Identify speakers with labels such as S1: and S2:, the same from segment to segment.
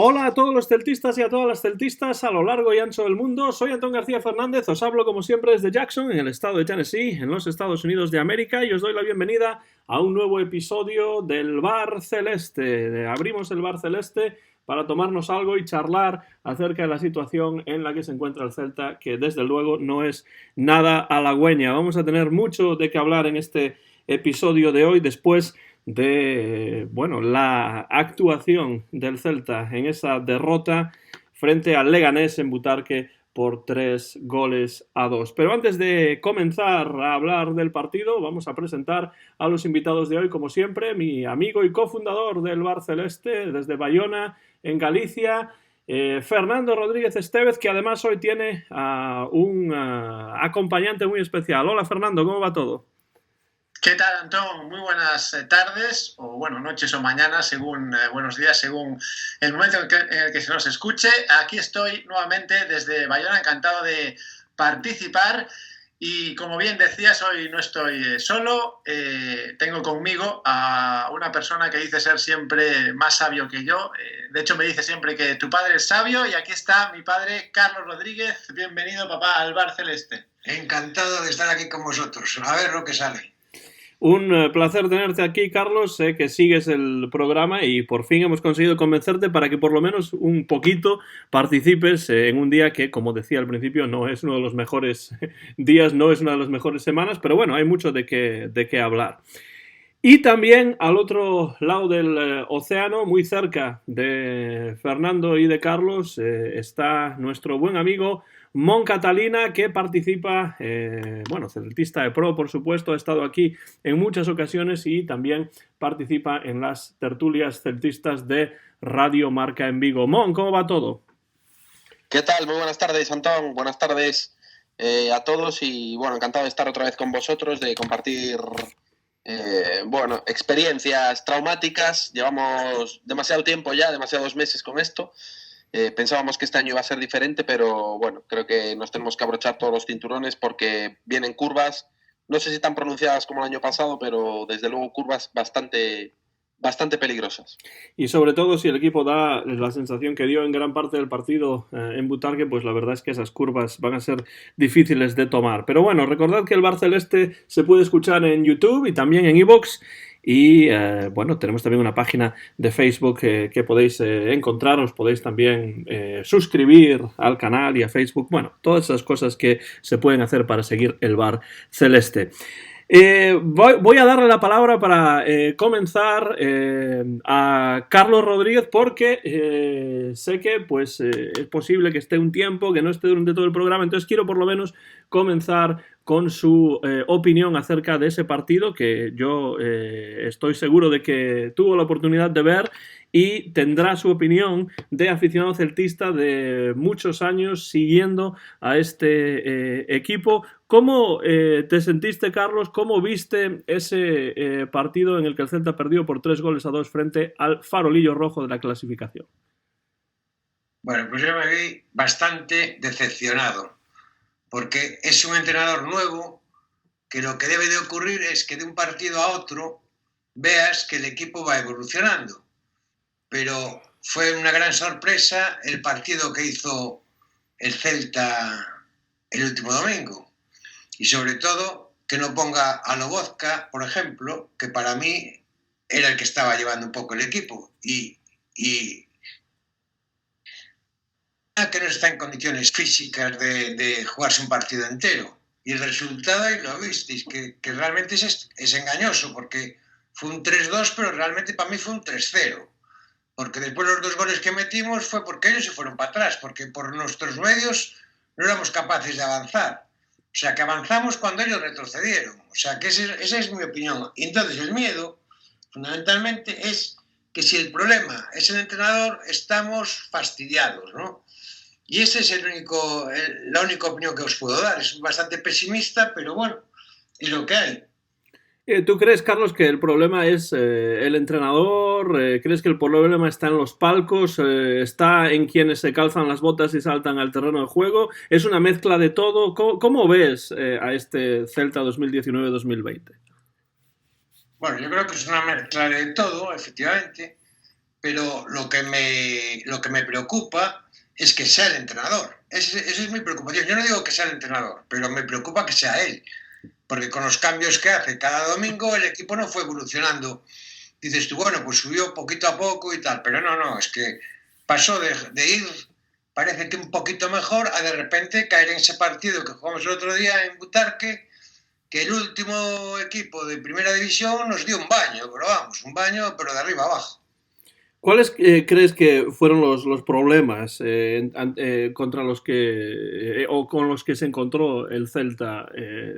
S1: Hola a todos los celtistas y a todas las celtistas a lo largo y ancho del mundo. Soy Antón García Fernández, os hablo como siempre desde Jackson, en el estado de Tennessee, en los Estados Unidos de América, y os doy la bienvenida a un nuevo episodio del Bar Celeste. Abrimos el Bar Celeste para tomarnos algo y charlar acerca de la situación en la que se encuentra el Celta, que desde luego no es nada halagüeña. Vamos a tener mucho de qué hablar en este episodio de hoy, después de la actuación del Celta en esa derrota frente al Leganés en Butarque por 3-2. Pero antes de comenzar a hablar del partido, vamos a presentar a los invitados de hoy, como siempre, mi amigo y cofundador del Bar Celeste desde Bayona, en Galicia, Fernando Rodríguez Estevez, que además hoy tiene un acompañante muy especial. Hola Fernando, ¿cómo va todo?
S2: ¿Qué tal, Antón? Muy buenas tardes, o bueno, noches o mañanas, según buenos días, según el momento en el que se nos escuche. Aquí estoy nuevamente desde Bayona, encantado de participar. Y como bien decías, hoy no estoy solo. Tengo conmigo a una persona que dice ser siempre más sabio que yo. De hecho, me dice siempre que tu padre es sabio, y aquí está mi padre, Carlos Rodríguez. Bienvenido, papá, al Bar Celeste.
S3: Encantado de estar aquí con vosotros. A ver lo que sale.
S1: Un placer tenerte aquí, Carlos. Sé que sigues el programa y por fin hemos conseguido convencerte para que por lo menos un poquito participes en un día que, como decía al principio, no es uno de los mejores días, no es una de las mejores semanas, pero bueno, hay mucho de qué hablar. Y también al otro lado del océano, muy cerca de Fernando y de Carlos, está nuestro buen amigo Mon Catalina, que participa, celtista de pro, por supuesto, ha estado aquí en muchas ocasiones y también participa en las tertulias celtistas de Radio Marca en Vigo. Mon, ¿cómo va todo?
S4: ¿Qué tal? Muy buenas tardes, Antón. Buenas tardes a todos y bueno, encantado de estar otra vez con vosotros, de compartir experiencias traumáticas. Llevamos demasiado tiempo ya, demasiados meses con esto. Pensábamos que este año iba a ser diferente, pero bueno, creo que nos tenemos que abrochar todos los cinturones porque vienen curvas, no sé si tan pronunciadas como el año pasado, pero desde luego curvas bastante peligrosas.
S1: Y sobre todo si el equipo da la sensación que dio en gran parte del partido en Butarque, pues la verdad es que esas curvas van a ser difíciles de tomar. Pero bueno, recordad que el Bar Celeste se puede escuchar en YouTube y también en iVoox. Y tenemos también una página de Facebook que podéis encontrar, os podéis también suscribir al canal y a Facebook. Bueno, todas esas cosas que se pueden hacer para seguir el Bar Celeste. Voy a darle la palabra para comenzar a Carlos Rodríguez porque sé que es posible que esté un tiempo, que no esté durante todo el programa, entonces quiero por lo menos comenzar con su opinión acerca de ese partido que yo estoy seguro de que tuvo la oportunidad de ver y tendrá su opinión de aficionado celtista de muchos años siguiendo a este equipo. ¿Cómo te sentiste, Carlos? ¿Cómo viste ese partido en el que el Celta perdió por 3-2 frente al farolillo rojo de la clasificación?
S3: Bueno, pues yo me vi bastante decepcionado, porque es un entrenador nuevo que lo que debe de ocurrir es que de un partido a otro veas que el equipo va evolucionando. Pero fue una gran sorpresa el partido que hizo el Celta el último domingo. Y sobre todo que no ponga a Lobotka, por ejemplo, que para mí era el que estaba llevando un poco el equipo. Y que no está en condiciones físicas de jugarse un partido entero. Y el resultado, ahí lo visteis, que realmente es engañoso, porque fue un 3-2, pero realmente para mí fue un 3-0. Porque después los 2 goles que metimos fue porque ellos se fueron para atrás, porque por nuestros medios no éramos capaces de avanzar. O sea, que avanzamos cuando ellos retrocedieron. O sea, que esa es mi opinión. Y entonces el miedo, fundamentalmente, es que si el problema es el entrenador, estamos fastidiados, ¿no? Y esa es la única opinión que os puedo dar. Es bastante pesimista, pero bueno, es lo que hay.
S1: ¿Tú crees, Carlos, que el problema es el entrenador? ¿Crees que el problema está en los palcos? ¿Está en quienes se calzan las botas y saltan al terreno de juego? ¿Es una mezcla de todo? ¿Cómo ves a este Celta 2019-2020?
S3: Bueno, yo creo que es una mezcla de todo, efectivamente. pero lo que me preocupa es que sea el entrenador. Esa es mi preocupación. Yo no digo que sea el entrenador, pero me preocupa que sea él, porque con los cambios que hace cada domingo el equipo no fue evolucionando. Dices tú, bueno, pues subió poquito a poco y tal, pero no, es que pasó de ir, parece que un poquito mejor, a de repente caer en ese partido que jugamos el otro día en Butarque, que el último equipo de primera división nos dio un baño, pero vamos, un baño, pero de arriba abajo.
S1: ¿Cuáles crees que fueron los problemas contra los que o con los que se encontró el Celta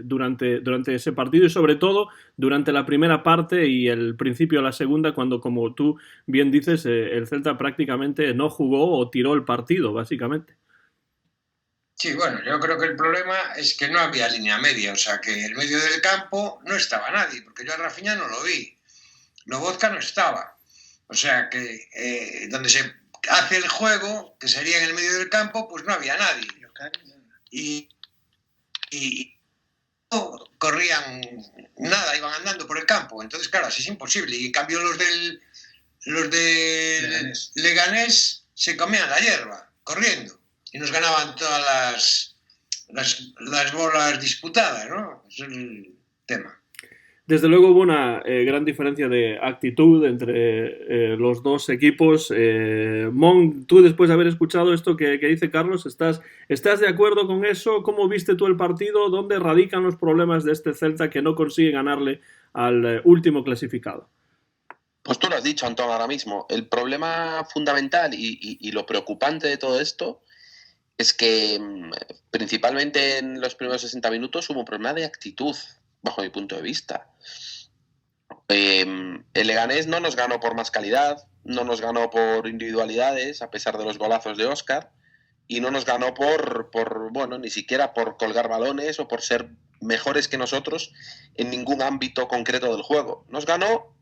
S1: durante ese partido y sobre todo durante la primera parte y el principio de la segunda, cuando, como tú bien dices, el Celta prácticamente no jugó o tiró el partido, básicamente?
S3: Sí, bueno, yo creo que el problema es que no había línea media, o sea, que en el medio del campo no estaba nadie, porque yo a Rafinha no lo vi, Lobotka no estaba. O sea que donde se hace el juego, que sería en el medio del campo, pues no había nadie. Y no corrían nada, iban andando por el campo. Entonces, claro, así es imposible. Y en cambio los del Leganés se comían la hierba, corriendo. Y nos ganaban todas las bolas disputadas, ¿no? Ese es el tema.
S1: Desde luego hubo una gran diferencia de actitud entre los dos equipos. Mon, tú después de haber escuchado esto que dice Carlos, ¿estás de acuerdo con eso? ¿Cómo viste tú el partido? ¿Dónde radican los problemas de este Celta que no consigue ganarle al último clasificado?
S4: Pues tú lo has dicho, Antón, ahora mismo. El problema fundamental y lo preocupante de todo esto es que principalmente en los primeros 60 minutos hubo un problema de actitud, bajo mi punto de vista. El Leganés no nos ganó por más calidad, no nos ganó por individualidades, a pesar de los golazos de Óscar, y no nos ganó bueno, ni siquiera por colgar balones o por ser mejores que nosotros en ningún ámbito concreto del juego. Nos ganó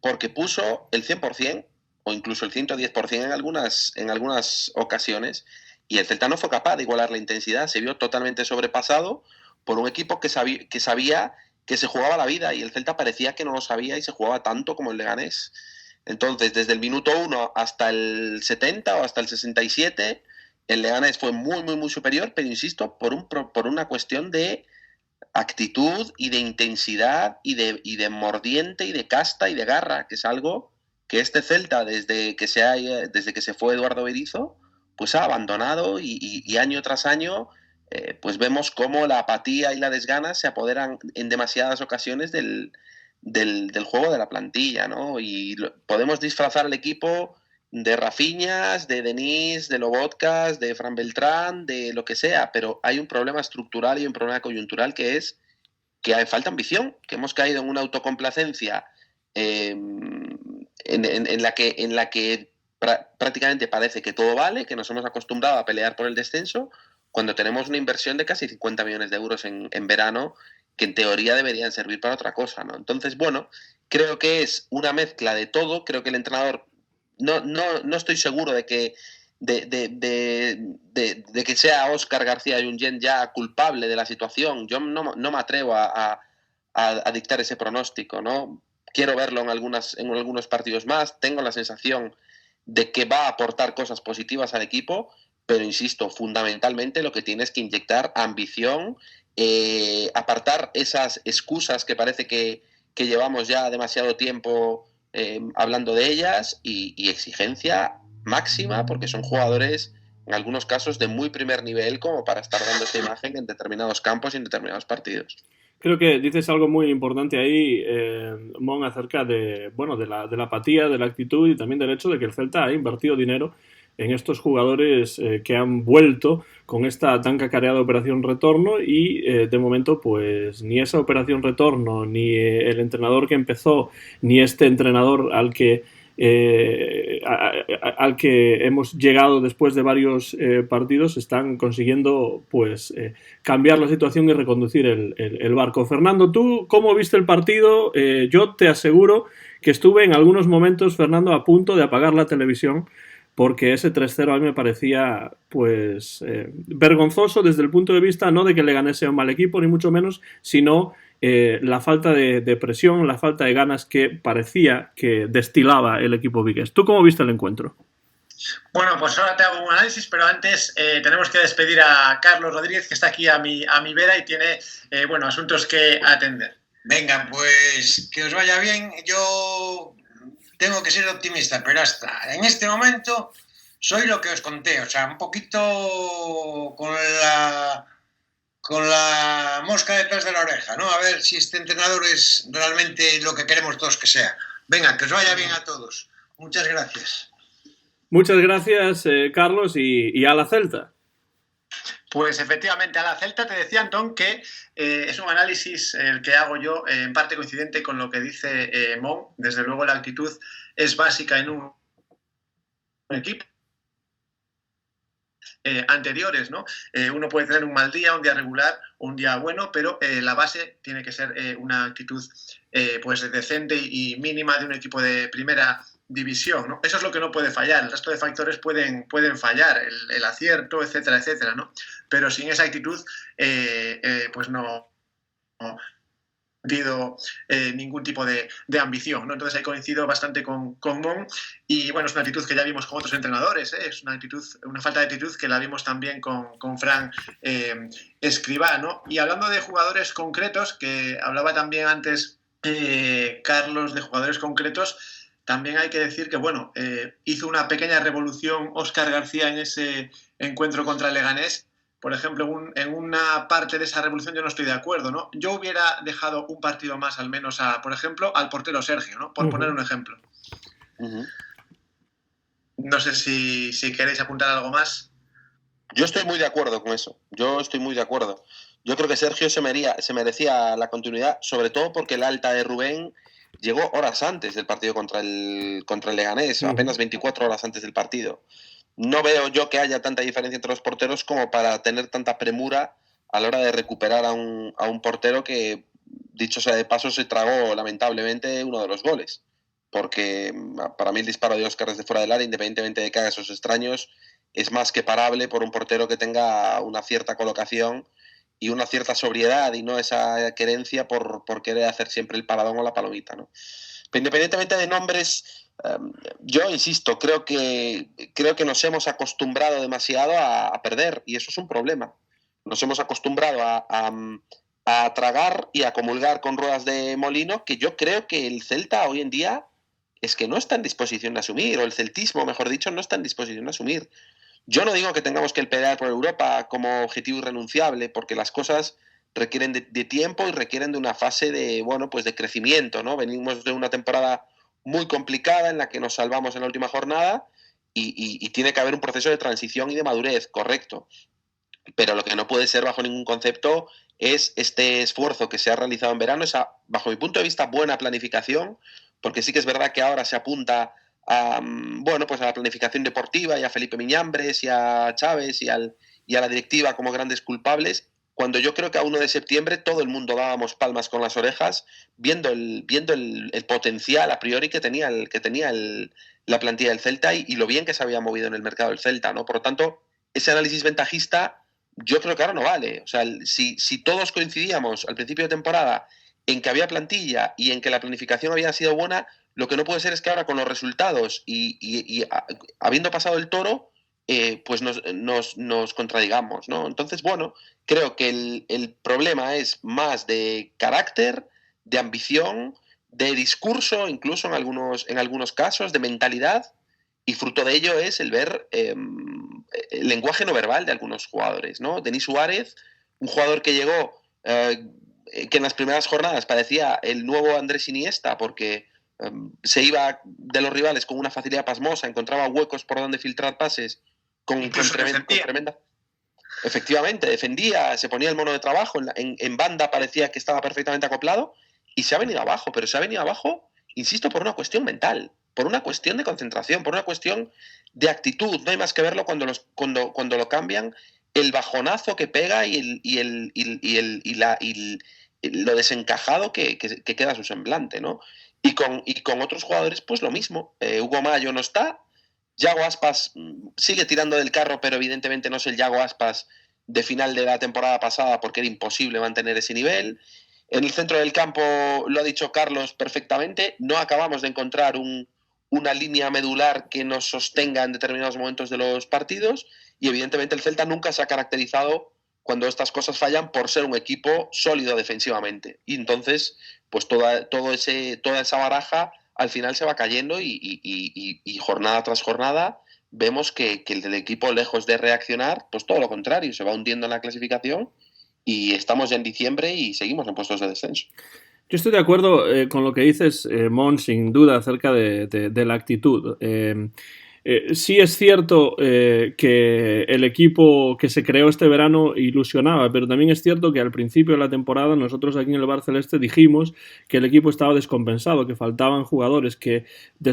S4: porque puso el 100% o incluso el 110% en algunas ocasiones, y el Celta no fue capaz de igualar la intensidad, se vio totalmente sobrepasado por un equipo que sabía que se jugaba la vida, y el Celta parecía que no lo sabía y se jugaba tanto como el Leganés. Entonces, desde el minuto 1 hasta el 70 o hasta el 67, el Leganés fue muy, muy, muy superior, pero insisto, por una cuestión de actitud y de intensidad y de mordiente y de casta y de garra, que es algo que este Celta, desde que se fue Eduardo Berizzo, pues ha abandonado, y año tras año pues vemos cómo la apatía y la desgana se apoderan en demasiadas ocasiones del juego de la plantilla, ¿no? Y podemos disfrazar al equipo de Rafiñas, de Denis, de Lobotkas, de Fran Beltrán, de lo que sea, pero hay un problema estructural y un problema coyuntural, que es que falta ambición, que hemos caído en una autocomplacencia en la que prácticamente parece que todo vale, que nos hemos acostumbrado a pelear por el descenso, cuando tenemos una inversión de casi 50 millones de euros en verano, que en teoría deberían servir para otra cosa, ¿no? Entonces, bueno, creo que es una mezcla de todo. Creo que el entrenador, no estoy seguro de que que sea Óscar García Junyent ya culpable de la situación. Yo no me atrevo a dictar ese pronóstico, ¿no? Quiero verlo en algunos partidos más. Tengo la sensación de que va a aportar cosas positivas al equipo, pero insisto, fundamentalmente lo que tiene es que inyectar ambición, apartar esas excusas que parece que llevamos ya demasiado tiempo hablando de ellas, y exigencia máxima, porque son jugadores en algunos casos de muy primer nivel como para estar dando esta imagen en determinados campos y en determinados partidos.
S1: Creo que dices algo muy importante ahí, Mon, acerca de la apatía, de la actitud y también del hecho de que el Celta ha invertido dinero en estos jugadores que han vuelto con esta tan cacareada operación retorno, y de momento pues ni esa operación retorno, ni el entrenador que empezó, ni este entrenador al que hemos llegado después de varios partidos están consiguiendo pues cambiar la situación y reconducir el barco. Fernando, ¿tú cómo viste el partido? Yo te aseguro que estuve en algunos momentos, Fernando, a punto de apagar la televisión, porque ese 3-0 a mí me parecía pues vergonzoso desde el punto de vista no de que le ganase a un mal equipo, ni mucho menos, sino la falta de presión, la falta de ganas que parecía que destilaba el equipo vigués. ¿Tú cómo viste el encuentro?
S2: Bueno, pues ahora te hago un análisis, pero antes tenemos que despedir a Carlos Rodríguez, que está aquí a mi vera y tiene bueno, asuntos que atender.
S3: Venga, pues que os vaya bien. Yo tengo que ser optimista, pero hasta en este momento soy lo que os conté, o sea, un poquito con la mosca detrás de la oreja, ¿no? A ver si este entrenador es realmente lo que queremos todos que sea. Venga, que os vaya bien a todos. Muchas gracias.
S1: Muchas gracias, Carlos, y a la Celta.
S2: Pues efectivamente, a la Celta te decía, Antón, que es un análisis el que hago yo, en parte coincidente con lo que dice Mon. Desde luego la actitud es básica en un equipo. Anteriores, ¿no? Uno puede tener un mal día, un día regular, un día bueno, pero la base tiene que ser una actitud pues decente y mínima de un equipo de primera división, ¿no? Eso es lo que no puede fallar. El resto de factores pueden fallar, el acierto, etcétera, etcétera, ¿no? Pero sin esa actitud, pues no ningún tipo de ambición, ¿no? Entonces ahí coincido bastante con Mon, y bueno, es una actitud que ya vimos con otros entrenadores, es una falta de actitud que la vimos también con Fran Escribá, ¿no? Y hablando de jugadores concretos, que hablaba también antes Carlos de jugadores concretos, también hay que decir que, bueno, hizo una pequeña revolución Óscar García en ese encuentro contra el Leganés. Por ejemplo, en una parte de esa revolución yo no estoy de acuerdo, ¿no? Yo hubiera dejado un partido más, al menos, por ejemplo, al portero Sergio, ¿no? Por poner un ejemplo. No sé si queréis apuntar algo más.
S4: Yo estoy muy de acuerdo con eso. Yo creo que Sergio se merecía la continuidad, sobre todo porque el alta de Rubén llegó horas antes del partido contra el Leganés, apenas 24 horas antes del partido. No veo yo que haya tanta diferencia entre los porteros como para tener tanta premura a la hora de recuperar a un portero que, dicho sea de paso, se tragó lamentablemente uno de los goles. Porque para mí el disparo de Óscar desde fuera del área, independientemente de que haga esos extraños, es más que parable por un portero que tenga una cierta colocación y una cierta sobriedad y no esa querencia por querer hacer siempre el paradón o la palomita, ¿no? Pero independientemente de nombres, yo insisto, creo que nos hemos acostumbrado demasiado a perder, y eso es un problema. Nos hemos acostumbrado a tragar y a comulgar con ruedas de molino, que yo creo que el Celta hoy en día es que no está en disposición de asumir, o el celtismo, mejor dicho, no está en disposición de asumir. Yo no digo que tengamos que pelear por Europa como objetivo irrenunciable, porque las cosas requieren de tiempo y requieren de una fase de, bueno, pues de crecimiento, ¿no? Venimos de una temporada muy complicada en la que nos salvamos en la última jornada y tiene que haber un proceso de transición y de madurez, correcto. Pero lo que no puede ser bajo ningún concepto es este esfuerzo que se ha realizado en verano, esa, bajo mi punto de vista, buena planificación, porque sí que es verdad que ahora se apunta a, bueno, pues a la planificación deportiva y a Felipe Miñambres y a Chávez y a la directiva como grandes culpables, cuando yo creo que a 1 de septiembre todo el mundo dábamos palmas con las orejas viendo el potencial a priori que tenía la plantilla del Celta y lo bien que se había movido en el mercado del Celta, ¿no? Por lo tanto, ese análisis ventajista yo creo que ahora no vale. O sea, si todos coincidíamos al principio de temporada en que había plantilla y en que la planificación había sido buena, lo que no puede ser es que ahora con los resultados y habiendo pasado el toro, pues nos contradigamos, ¿no? Entonces, bueno, creo que el problema es más de carácter, de ambición, de discurso, incluso en algunos casos, de mentalidad, y fruto de ello es el ver el lenguaje no verbal de algunos jugadores, ¿no? Denis Suárez, un jugador que llegó, que en las primeras jornadas parecía el nuevo Andrés Iniesta, porque se iba de los rivales con una facilidad pasmosa, encontraba huecos por donde filtrar pases, con tremenda. Efectivamente, defendía, se ponía el mono de trabajo, en banda parecía que estaba perfectamente acoplado, y se ha venido abajo, pero se ha venido abajo, insisto, por una cuestión mental, por una cuestión de concentración, por una cuestión de actitud. No hay más que verlo cuando lo cambian, el bajonazo que pega y lo desencajado que queda su semblante, ¿no? Y con otros jugadores, pues lo mismo. Hugo Mayo no está, Yago Aspas sigue tirando del carro, pero evidentemente no es el Yago Aspas de final de la temporada pasada porque era imposible mantener ese nivel. En el centro del campo, lo ha dicho Carlos perfectamente, no acabamos de encontrar una línea medular que nos sostenga en determinados momentos de los partidos, y evidentemente el Celta nunca se ha caracterizado, cuando estas cosas fallan, por ser un equipo sólido defensivamente. Y entonces, pues toda esa baraja al final se va cayendo, y jornada tras jornada vemos que el equipo, lejos de reaccionar, pues todo lo contrario, se va hundiendo en la clasificación, y estamos ya en diciembre y seguimos en puestos de descenso.
S1: Yo estoy de acuerdo con lo que dices, Mon, sin duda, acerca de la actitud. Sí es cierto que el equipo que se creó este verano ilusionaba, pero también es cierto que al principio de la temporada nosotros aquí en el Bar Celeste dijimos que el equipo estaba descompensado, que faltaban jugadores, que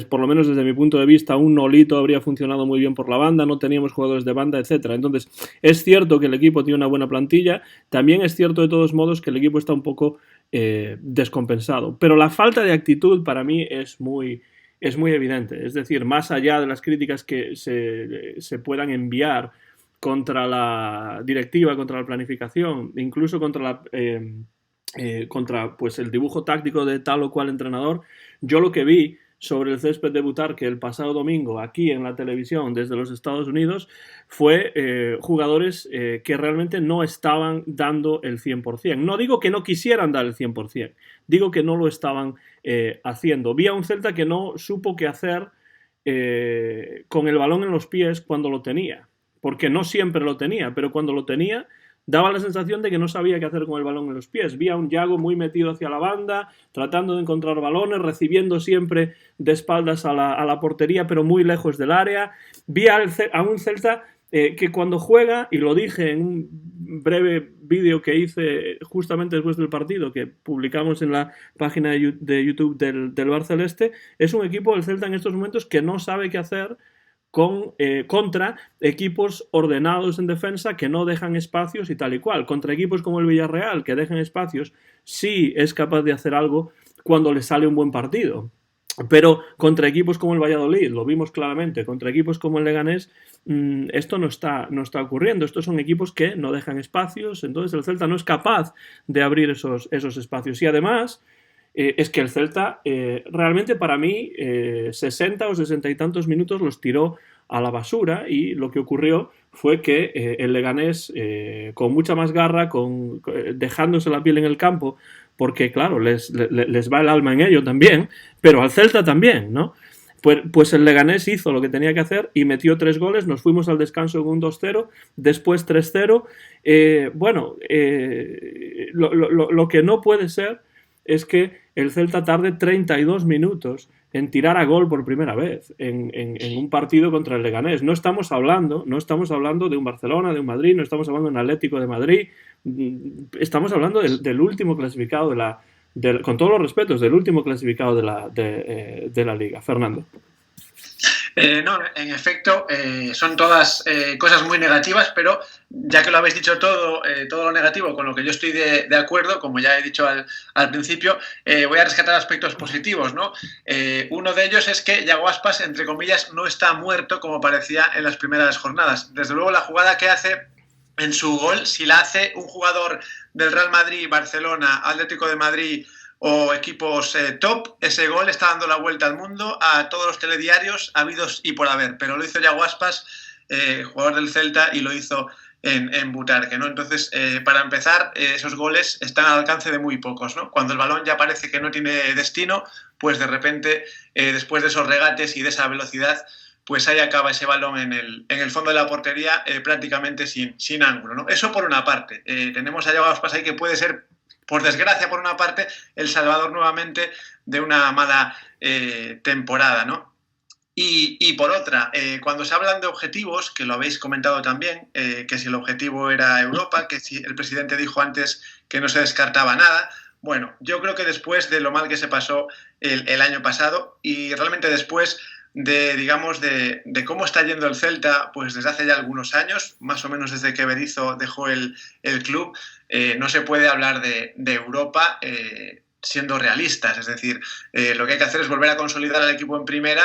S1: por lo menos desde mi punto de vista un Nolito habría funcionado muy bien por la banda, no teníamos jugadores de banda, etc. Entonces es cierto que el equipo tiene una buena plantilla, también es cierto de todos modos que el equipo está un poco descompensado, pero la falta de actitud para mí es muy evidente. Es decir, más allá de las críticas que se puedan enviar contra la directiva, contra la planificación, incluso contra pues, el dibujo táctico de tal o cual entrenador, yo lo que vi sobre el césped de Butarque el pasado domingo aquí en la televisión desde los Estados Unidos fue jugadores que realmente no estaban dando el 100%. No digo que no quisieran dar el 100%, digo que no lo estaban haciendo. Vi a un Celta que no supo qué hacer con el balón en los pies cuando lo tenía, porque no siempre lo tenía, pero cuando lo tenía daba la sensación de que no sabía qué hacer con el balón en los pies. Vi a un Yago muy metido hacia la banda, tratando de encontrar balones, recibiendo siempre de espaldas a la portería, pero muy lejos del área. Vi a un Celta que cuando juega, y lo dije en un breve vídeo que hice justamente después del partido, que publicamos en la página de YouTube del Bar Celeste, es un equipo del Celta en estos momentos que no sabe qué hacer contra equipos ordenados en defensa que no dejan espacios y tal y cual. Contra equipos como el Villarreal, que dejan espacios, sí es capaz de hacer algo cuando le sale un buen partido. Pero contra equipos como el Valladolid, lo vimos claramente, contra equipos como el Leganés, esto no está ocurriendo. Estos son equipos que no dejan espacios, entonces el Celta no es capaz de abrir esos espacios. Y además, es que el Celta realmente para mí 60 o 60 y tantos minutos los tiró a la basura, y lo que ocurrió fue que el Leganés con mucha más garra, dejándose la piel en el campo, porque claro, les va el alma en ello también, pero al Celta también, ¿no? Pues el Leganés hizo lo que tenía que hacer y metió 3 goles, nos fuimos al descanso con un 2-0, después 3-0. Lo que no puede ser es que el Celta tarde 32 minutos en tirar a gol por primera vez en un partido contra el Leganés. No estamos hablando de un Barcelona, de un Madrid, no estamos hablando de un Atlético de Madrid, estamos hablando del último clasificado con todos los respetos, del último clasificado de la Liga. Fernando.
S2: No, en efecto, son todas cosas muy negativas, pero ya que lo habéis dicho todo lo negativo con lo que yo estoy de acuerdo, como ya he dicho al principio, voy a rescatar aspectos positivos, ¿no? Uno de ellos es que Yago Aspas, entre comillas, no está muerto como parecía en las primeras jornadas. Desde luego, la jugada que hace en su gol, si la hace un jugador del Real Madrid, Barcelona, Atlético de Madrid o equipos top, ese gol está dando la vuelta al mundo, a todos los telediarios habidos y por haber, pero lo hizo Yago Aspas, jugador del Celta, y lo hizo en Butarque, ¿no? Entonces, para empezar, esos goles están al alcance de muy pocos, ¿no? Cuando el balón ya parece que no tiene destino, pues de repente, después de esos regates y de esa velocidad, pues ahí acaba ese balón en el fondo de la portería, prácticamente sin ángulo, ¿no? Eso por una parte. Tenemos a Yago Aspas ahí, que puede ser, por desgracia, por una parte, el salvador nuevamente de una mala temporada, ¿no? Y por otra, cuando se hablan de objetivos, que lo habéis comentado también, que si el objetivo era Europa, que si el presidente dijo antes que no se descartaba nada, bueno, yo creo que después de lo mal que se pasó el año pasado, y realmente después de cómo está yendo el Celta, pues desde hace ya algunos años, más o menos desde que Berizzo dejó el club, no se puede hablar de Europa siendo realistas. Es decir, lo que hay que hacer es volver a consolidar al equipo en primera,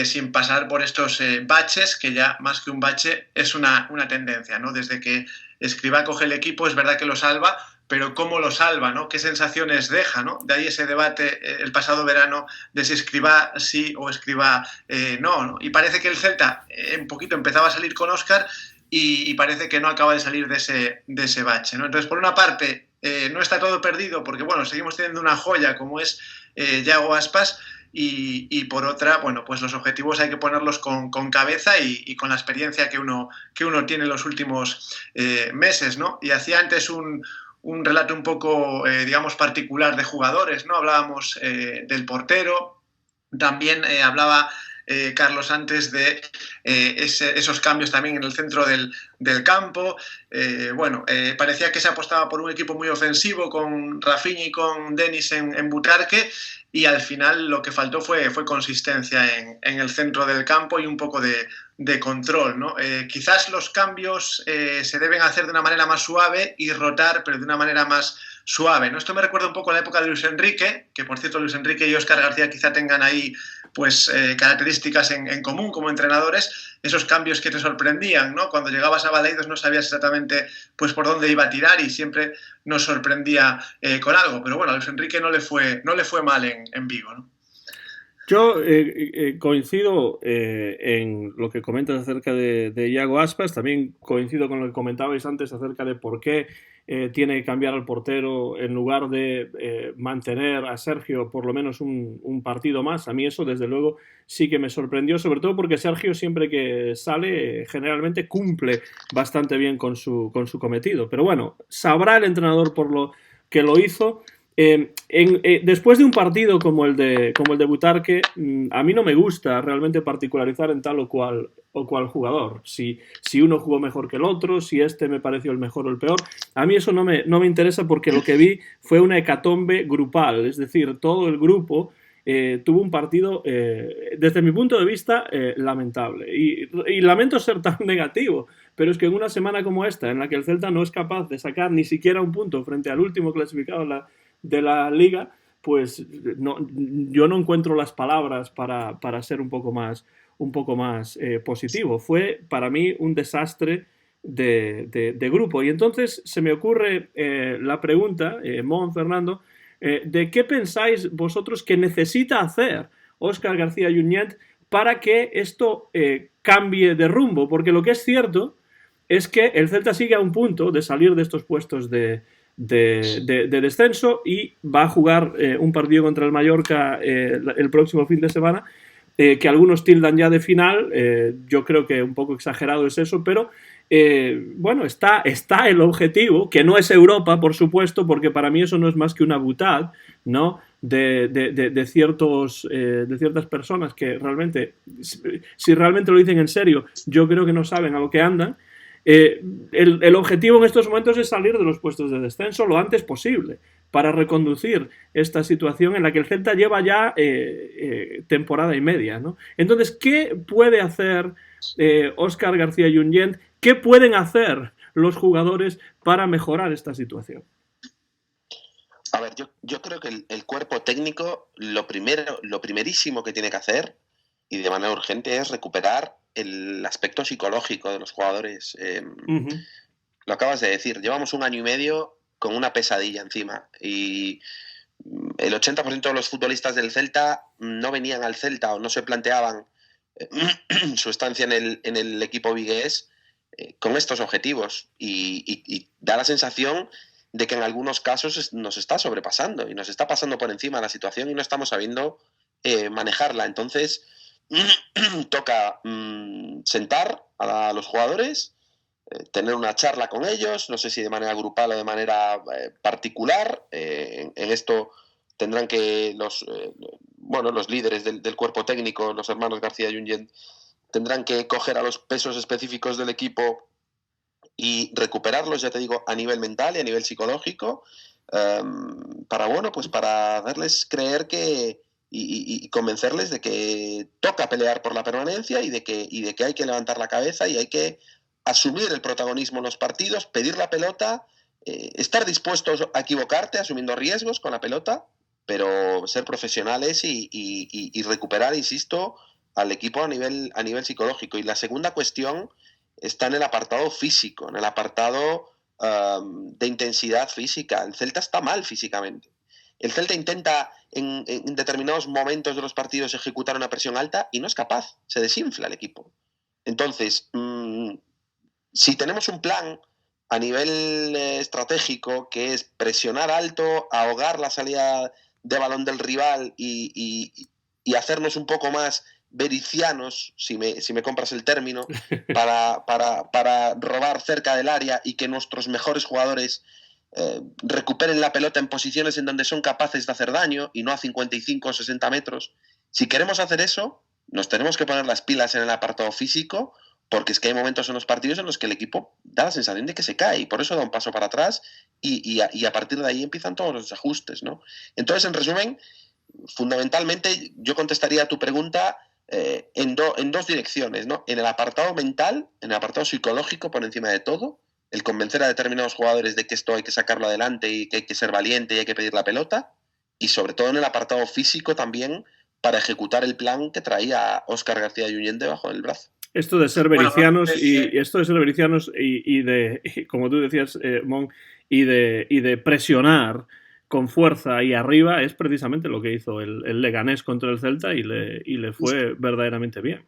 S2: sin pasar por estos baches, que ya más que un bache es una tendencia, ¿no? Desde que Escribá coge el equipo, es verdad que lo salva, pero cómo lo salva, ¿no? ¿Qué sensaciones deja, ¿no? De ahí ese debate el pasado verano de si Escribá sí o Escribá no, ¿no? Y parece que el Celta un poquito empezaba a salir con Óscar y parece que no acaba de salir de ese bache, ¿no? Entonces, por una parte, no está todo perdido porque, bueno, seguimos teniendo una joya como es Yago Aspas, y por otra, bueno, pues los objetivos hay que ponerlos con cabeza y con la experiencia que uno tiene en los últimos meses, ¿no? Y hacía antes un relato un poco, digamos, particular de jugadores, ¿no? Hablábamos del portero, también hablaba Carlos antes de esos cambios también en el centro del campo. Parecía que se apostaba por un equipo muy ofensivo con Rafinha y con Denis en Butarque, y al final lo que faltó fue consistencia en el centro del campo y un poco de control, ¿no? Quizás los cambios se deben hacer de una manera más suave y rotar, pero de una manera más suave, ¿no? Esto me recuerda un poco a la época de Luis Enrique, que por cierto Luis Enrique y Óscar García quizá tengan ahí pues características en común como entrenadores, esos cambios que te sorprendían, ¿no? Cuando llegabas a Baleidos no sabías exactamente pues por dónde iba a tirar y siempre nos sorprendía con algo, pero bueno, a Luis Enrique no le fue mal en Vigo, ¿no?
S1: Yo coincido en lo que comentas acerca de Iago Aspas, también coincido con lo que comentabais antes acerca de por qué tiene que cambiar al portero en lugar de mantener a Sergio por lo menos un partido más. A mí eso desde luego sí que me sorprendió, sobre todo porque Sergio siempre que sale generalmente cumple bastante bien con su cometido. Pero bueno, sabrá el entrenador por lo que lo hizo. Después de un partido como el de Butarque, a mí no me gusta realmente particularizar en tal o cual jugador. Si uno jugó mejor que el otro, si este me pareció el mejor o el peor, a mí eso no me interesa porque lo que vi fue una hecatombe grupal, es decir, todo el grupo tuvo un partido, desde mi punto de vista, lamentable. Y lamento ser tan negativo, pero es que en una semana como esta, en la que el Celta no es capaz de sacar ni siquiera un punto frente al último clasificado de la liga, pues yo no encuentro las palabras para ser un poco más positivo. Fue para mí un desastre de grupo. Y entonces se me ocurre la pregunta, Mon, Fernando, de qué pensáis vosotros que necesita hacer Óscar García Junyent para que esto cambie de rumbo, porque lo que es cierto es que el Celta sigue a un punto de salir de estos puestos de descenso y va a jugar un partido contra el Mallorca el próximo fin de semana, que algunos tildan ya de final. Yo creo que un poco exagerado es eso, pero bueno, está el objetivo, que no es Europa, por supuesto, porque para mí eso no es más que una butad, ¿no? de ciertas personas que realmente, si realmente lo dicen en serio, yo creo que no saben a lo que andan. El objetivo en estos momentos es salir de los puestos de descenso lo antes posible para reconducir esta situación en la que el Celta lleva ya temporada y media, ¿no? Entonces, ¿qué puede hacer Óscar García Junyent? ¿Qué pueden hacer los jugadores para mejorar esta situación?
S4: A ver, yo creo que el cuerpo técnico lo primerísimo que tiene que hacer, y de manera urgente, es recuperar el aspecto psicológico de los jugadores. Lo acabas de decir, llevamos 1 año y medio con una pesadilla encima y el 80% de los futbolistas del Celta no venían al Celta o no se planteaban su estancia en el equipo vigués con estos objetivos y da la sensación de que en algunos casos nos está sobrepasando y nos está pasando por encima la situación y no estamos sabiendo manejarla. Entonces toca sentar a los jugadores, tener una charla con ellos, no sé si de manera grupal o de manera particular. En esto tendrán que los líderes del cuerpo técnico, los hermanos García Junyent, tendrán que coger a los pesos específicos del equipo y recuperarlos, ya te digo, a nivel mental y a nivel psicológico, para darles creer que y convencerles de que toca pelear por la permanencia y de que hay que levantar la cabeza y hay que asumir el protagonismo en los partidos, pedir la pelota, estar dispuestos a equivocarte asumiendo riesgos con la pelota, pero ser profesionales y recuperar, insisto, al equipo a nivel psicológico. Y la segunda cuestión está en el apartado físico, en el apartado de intensidad física. El Celta está mal físicamente. El Celta intenta en determinados momentos de los partidos ejecutar una presión alta y no es capaz, se desinfla el equipo. Entonces, si tenemos un plan a nivel estratégico que es presionar alto, ahogar la salida de balón del rival y hacernos un poco más bericianos, si me compras el término, para robar cerca del área y que nuestros mejores jugadores recuperen la pelota en posiciones en donde son capaces de hacer daño y no a 55 o 60 metros. Si queremos hacer eso, nos tenemos que poner las pilas en el apartado físico, porque es que hay momentos en los partidos en los que el equipo da la sensación de que se cae y por eso da un paso para atrás y a partir de ahí empiezan todos los ajustes, ¿no? Entonces, en resumen, fundamentalmente yo contestaría a tu pregunta en dos direcciones, ¿no? En el apartado mental, en el apartado psicológico por encima de todo, el convencer a determinados jugadores de que esto hay que sacarlo adelante y que hay que ser valiente y hay que pedir la pelota, y sobre todo en el apartado físico también para ejecutar el plan que traía Óscar García Junyent debajo del brazo.
S1: Esto de ser bericianos y de, como tú decías, Mon, y de presionar con fuerza ahí arriba es precisamente lo que hizo el Leganés contra el Celta y le fue verdaderamente bien.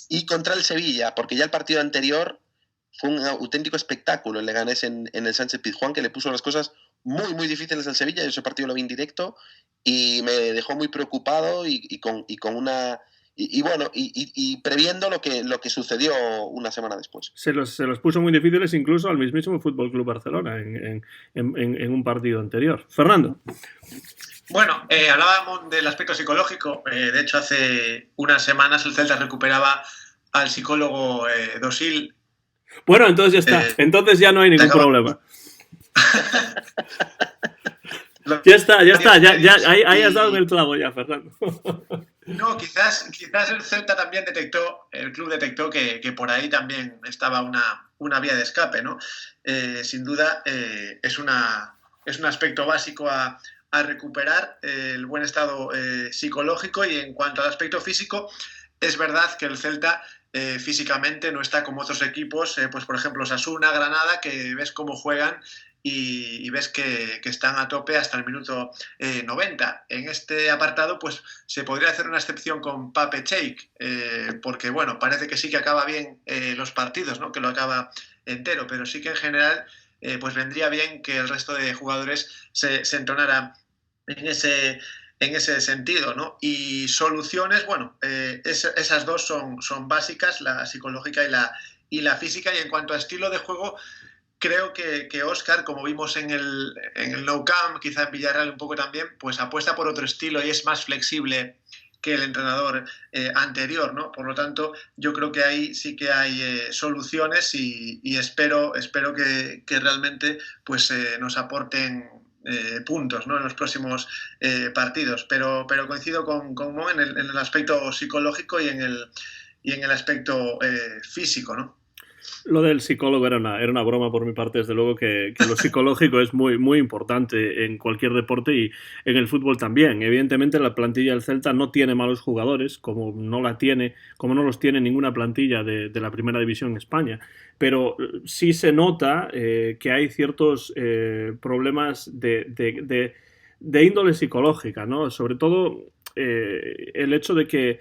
S4: Y contra el Sevilla, porque ya el partido anterior fue un auténtico espectáculo el Leganés en el Sánchez-Pizjuán, que le puso las cosas muy, muy difíciles al Sevilla. Yo ese partido lo vi en directo y me dejó muy preocupado y con una... Y previendo lo que sucedió una semana después.
S1: Se los puso muy difíciles incluso al mismísimo Fútbol Club Barcelona en un partido anterior. Fernando.
S2: Bueno, hablábamos del aspecto psicológico. De hecho, hace unas semanas el Celta recuperaba al psicólogo Dosil.
S1: Bueno, entonces ya está. Entonces ya no hay ningún problema. Ya está. Ahí has dado en el clavo ya, Fernando.
S2: No, quizás el Celta también el club detectó que por ahí también estaba una vía de escape, ¿no? Sin duda es un aspecto básico a recuperar el buen estado psicológico, y en cuanto al aspecto físico, es verdad que el Celta físicamente no está como otros equipos, pues por ejemplo Osasuna, Granada, que ves cómo juegan y ves que están a tope hasta el minuto 90. En este apartado pues se podría hacer una excepción con Pape Cheik, porque bueno, parece que sí que acaba bien los partidos, ¿no? Que lo acaba entero, pero sí que en general pues vendría bien que el resto de jugadores se entonara en ese sentido, ¿no? Y soluciones, bueno, esas dos son básicas, la psicológica y la física. Y en cuanto a estilo de juego, creo que Óscar, como vimos en el Nou Camp, quizá en Villarreal un poco también, pues apuesta por otro estilo y es más flexible que el entrenador anterior, ¿no? Por lo tanto, yo creo que ahí sí que hay soluciones y espero que realmente pues nos aporten puntos, ¿no? En los próximos partidos. Pero coincido con Mo en el aspecto psicológico y en el aspecto físico, ¿no?
S1: Lo del psicólogo era una broma por mi parte, desde luego que lo psicológico es muy, muy importante en cualquier deporte y en el fútbol también. Evidentemente la plantilla del Celta no tiene malos jugadores, como no los tiene ninguna plantilla de la primera división en España, pero sí se nota que hay ciertos problemas de índole psicológica, ¿no? Sobre todo el hecho de que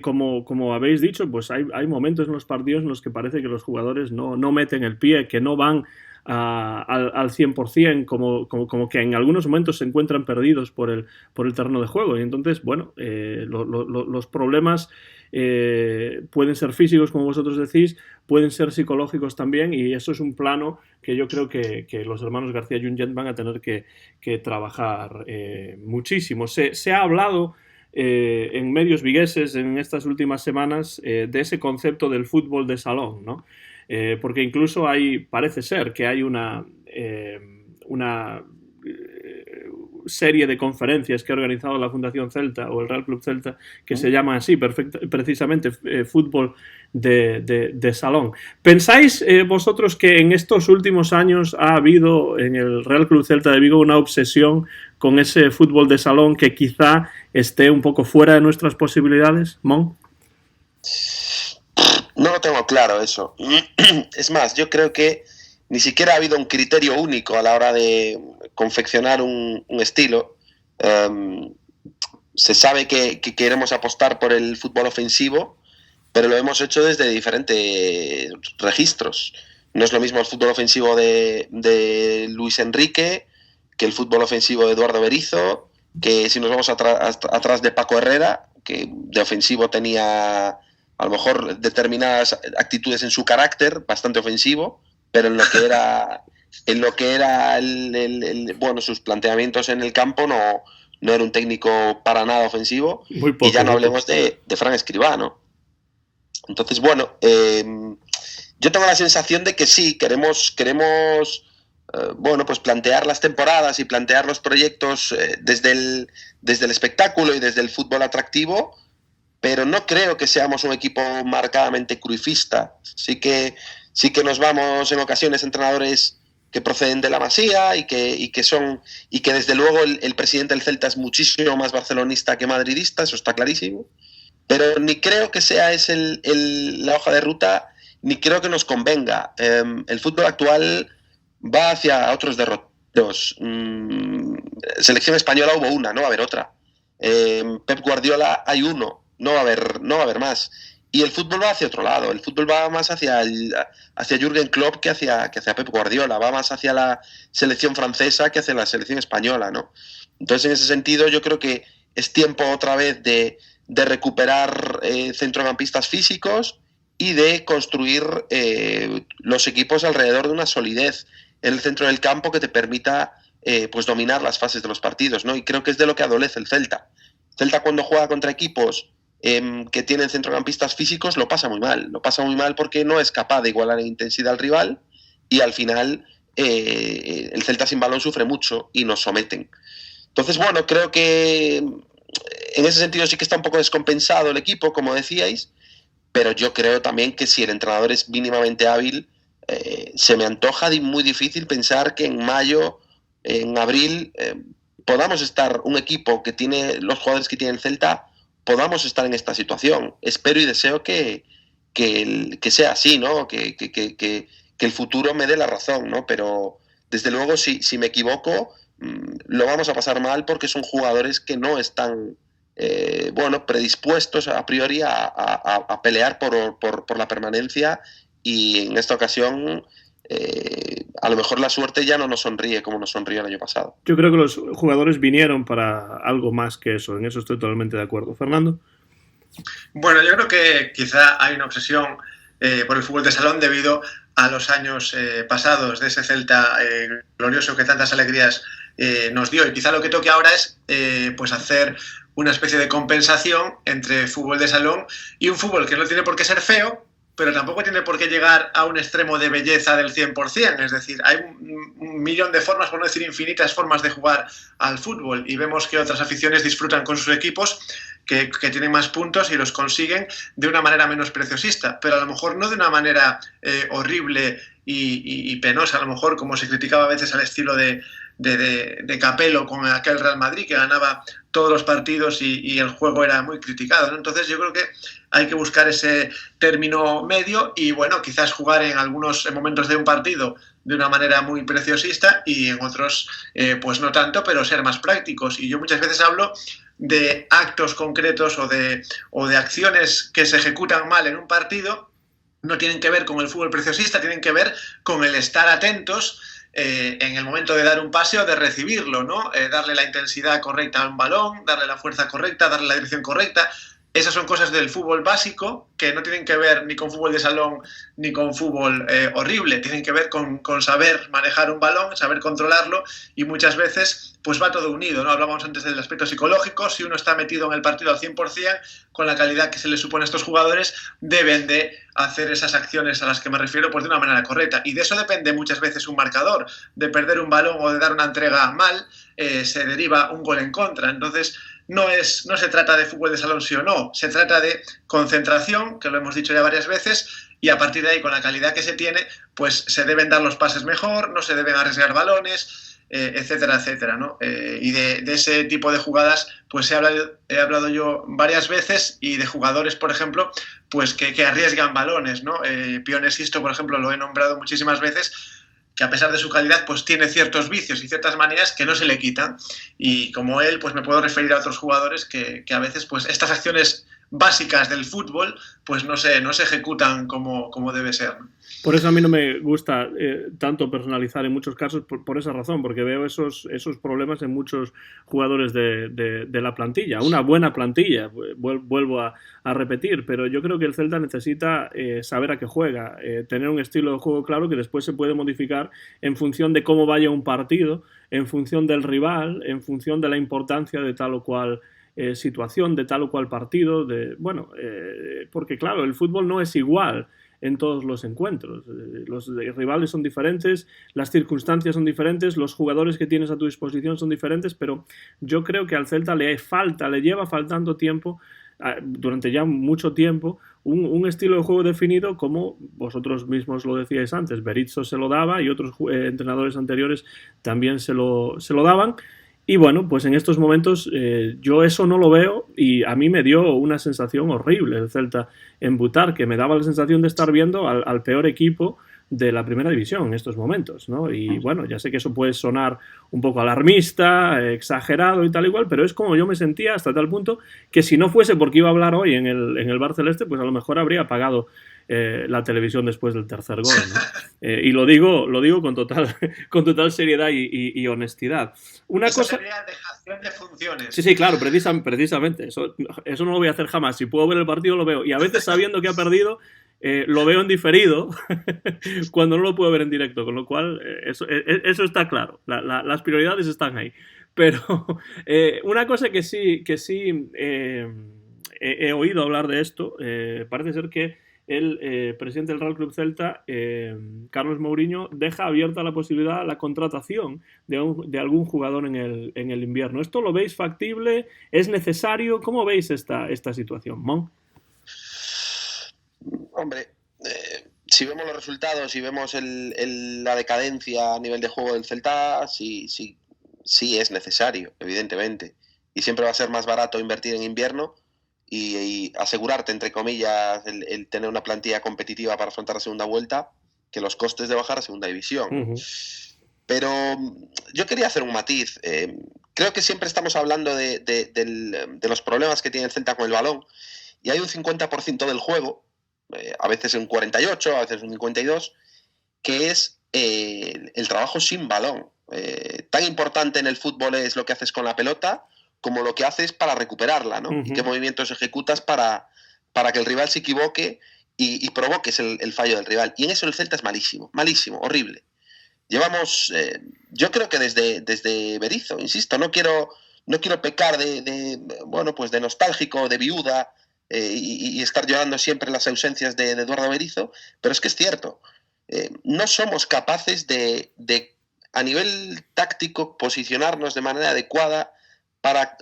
S1: como habéis dicho, pues hay momentos en los partidos en los que parece que los jugadores no meten el pie, que no van al 100%, como que en algunos momentos se encuentran perdidos por el terreno de juego. Y entonces, bueno, los problemas pueden ser físicos, como vosotros decís, pueden ser psicológicos también, y eso es un plano que yo creo que los hermanos García Junyent van a tener que trabajar muchísimo. Se ha hablado en medios vigueses en estas últimas semanas de ese concepto del fútbol de salón, ¿no? Porque incluso parece ser que hay una serie de conferencias que ha organizado la Fundación Celta o el Real Club Celta que se llama así precisamente fútbol de salón. ¿Pensáis vosotros que en estos últimos años ha habido en el Real Club Celta de Vigo una obsesión con ese fútbol de salón que quizá esté un poco fuera de nuestras posibilidades, Mon?
S4: No lo tengo claro eso. Es más, yo creo que ni siquiera ha habido un criterio único a la hora de confeccionar un estilo. Se sabe que queremos apostar por el fútbol ofensivo, pero lo hemos hecho desde diferentes registros. No es lo mismo el fútbol ofensivo de Luis Enrique que el fútbol ofensivo de Eduardo Berizzo, que si nos vamos atrás de Paco Herrera, que de ofensivo tenía a lo mejor determinadas actitudes en su carácter, bastante ofensivo, pero en lo que era bueno, sus planteamientos en el campo no era un técnico para nada ofensivo. Muy poco, y ya no hablemos de Fran Escribá, ¿no? Entonces, bueno, yo tengo la sensación de que sí, queremos bueno, pues plantear las temporadas y plantear los proyectos desde el espectáculo y desde el fútbol atractivo, pero no creo que seamos un equipo marcadamente cruifista. Sí que nos vamos en ocasiones entrenadores que proceden de la Masía y que desde luego el presidente del Celta es muchísimo más barcelonista que madridista, eso está clarísimo, pero ni creo que sea la hoja de ruta, ni creo que nos convenga. El fútbol actual va hacia otros derroteros. Selección española hubo una, no va a haber otra. Pep Guardiola hay uno, no va a haber más. Y el fútbol va hacia otro lado. El fútbol va más hacia Jürgen Klopp que hacia Pep Guardiola. Va más hacia la selección francesa que hacia la selección española, ¿no? Entonces, en ese sentido, yo creo que es tiempo otra vez de recuperar centrocampistas físicos y de construir los equipos alrededor de una solidez en el centro del campo que te permita pues dominar las fases de los partidos, ¿no? Y creo que es de lo que adolece el Celta. Celta, cuando juega contra equipos que tienen centrocampistas físicos, lo pasa muy mal porque no es capaz de igualar en intensidad al rival y al final el Celta sin balón sufre mucho y nos someten. Entonces, bueno, creo que en ese sentido sí que está un poco descompensado el equipo, como decíais, pero yo creo también que si el entrenador es mínimamente hábil, se me antoja muy difícil pensar que en mayo, en abril, podamos estar un equipo que tiene los jugadores que tiene el Celta, podamos estar en esta situación. Espero y deseo que sea así, ¿no? Que el futuro me dé la razón, ¿no? Pero desde luego si me equivoco, lo vamos a pasar mal porque son jugadores que no están predispuestos a priori a pelear por la permanencia, y en esta ocasión a lo mejor la suerte ya no nos sonríe como nos sonrió el año pasado.
S1: Yo creo que los jugadores vinieron para algo más que eso, en eso estoy totalmente de acuerdo. Fernando.
S2: Bueno, yo creo que quizá hay una obsesión por el fútbol de salón debido a los años pasados de ese Celta glorioso que tantas alegrías nos dio, y quizá lo que toque ahora es pues hacer una especie de compensación entre fútbol de salón y un fútbol que no tiene por qué ser feo, pero tampoco tiene por qué llegar a un extremo de belleza del 100%. Es decir, hay un millón de formas, por no decir infinitas formas de jugar al fútbol, y vemos que otras aficiones disfrutan con sus equipos que tienen más puntos y los consiguen de una manera menos preciosista, pero a lo mejor no de una manera horrible y penosa, a lo mejor como se criticaba a veces al estilo de Capello con aquel Real Madrid que ganaba todos los partidos y el juego era muy criticado, ¿no? Entonces yo creo que hay que buscar ese término medio y, bueno, quizás jugar en algunos momentos de un partido de una manera muy preciosista y en otros pues no tanto, pero ser más prácticos. Y yo muchas veces hablo de actos concretos o de acciones que se ejecutan mal en un partido. No tienen que ver con el fútbol preciosista, tienen que ver con el estar atentos en el momento de dar un pase o de recibirlo, ¿no? Darle la intensidad correcta a un balón, darle la fuerza correcta, darle la dirección correcta. Esas son cosas del fútbol básico que no tienen que ver ni con fútbol de salón ni con fútbol horrible. Tienen que ver con saber manejar un balón, saber controlarlo, y muchas veces pues va todo unido, ¿no? Hablábamos antes del aspecto psicológico. Si uno está metido en el partido al 100%, con la calidad que se le supone a estos jugadores, deben de hacer esas acciones a las que me refiero pues de una manera correcta. Y de eso depende muchas veces un marcador. De perder un balón o de dar una entrega mal, se deriva un gol en contra. Entonces, no se trata de fútbol de salón sí o no, se trata de concentración, que lo hemos dicho ya varias veces, y a partir de ahí, con la calidad que se tiene, pues se deben dar los pases mejor, no se deben arriesgar balones, etcétera, etcétera, ¿no? Y de ese tipo de jugadas, pues he hablado yo varias veces, y de jugadores, por ejemplo, pues que arriesgan balones, ¿no? Pione Sisto, por ejemplo, lo he nombrado muchísimas veces. que a pesar de su calidad pues tiene ciertos vicios y ciertas manías que no se le quitan, y como él pues me puedo referir a otros jugadores que a veces pues estas acciones básicas del fútbol pues no se ejecutan como debe ser, ¿no?
S1: Por eso a mí no me gusta tanto personalizar en muchos casos por esa razón, porque veo esos problemas en muchos jugadores de la plantilla. Una buena plantilla, vuelvo a repetir, pero yo creo que el Celta necesita saber a qué juega, tener un estilo de juego claro que después se puede modificar en función de cómo vaya un partido, en función del rival, en función de la importancia de tal o cual situación, de tal o cual partido, porque claro, el fútbol no es igual en todos los encuentros. Los rivales son diferentes, las circunstancias son diferentes, los jugadores que tienes a tu disposición son diferentes, pero yo creo que al Celta le lleva faltando tiempo, durante ya mucho tiempo, un estilo de juego definido, como vosotros mismos lo decíais antes. Berizzo se lo daba y otros entrenadores anteriores también se lo daban. Y bueno, pues en estos momentos yo eso no lo veo, y a mí me dio una sensación horrible el Celta en Butarque, me daba la sensación de estar viendo al peor equipo de la primera división en estos momentos, ¿no? Y bueno, ya sé que eso puede sonar un poco alarmista, exagerado y tal igual, pero es como yo me sentía, hasta tal punto que si no fuese porque iba a hablar hoy en el Bar Celeste, pues a lo mejor habría apagado la televisión después del tercer gol, ¿no? Y lo digo con total seriedad y honestidad.
S2: Eso sería dejación de funciones.
S1: Sí, claro, precisamente. Eso no lo voy a hacer jamás. Si puedo ver el partido, lo veo. Y a veces, sabiendo que ha perdido, lo veo en diferido cuando no lo puedo ver en directo. Con lo cual, eso está claro. Las prioridades están ahí. Pero una cosa que sí he oído hablar de esto, parece ser que el presidente del Real Club Celta, Carlos Mourinho, deja abierta la posibilidad, la contratación de algún jugador en el invierno. ¿Esto lo veis factible? ¿Es necesario? ¿Cómo veis esta situación, Mon?
S4: Hombre, si vemos los resultados, si vemos la decadencia a nivel de juego del Celta, sí es necesario, evidentemente. Y siempre va a ser más barato invertir en invierno y asegurarte, entre comillas, el tener una plantilla competitiva para afrontar la segunda vuelta, que los costes de bajar a segunda división. Uh-huh. Pero yo quería hacer un matiz. Creo que siempre estamos hablando de los problemas que tiene el Celta con el balón, y hay un 50% del juego, a veces un 48%, a veces un 52%, que es el trabajo sin balón. Tan importante en el fútbol es lo que haces con la pelota como lo que haces para recuperarla, ¿no? Uh-huh. Y qué movimientos ejecutas para que el rival se equivoque y provoques el fallo del rival. Y en eso el Celta es malísimo, horrible. Llevamos, yo creo que desde Berizzo, insisto, no quiero pecar de nostálgico, de viuda, y estar llorando siempre las ausencias de Eduardo Berizzo, pero es que es cierto. No somos capaces de a nivel táctico posicionarnos de manera adecuada para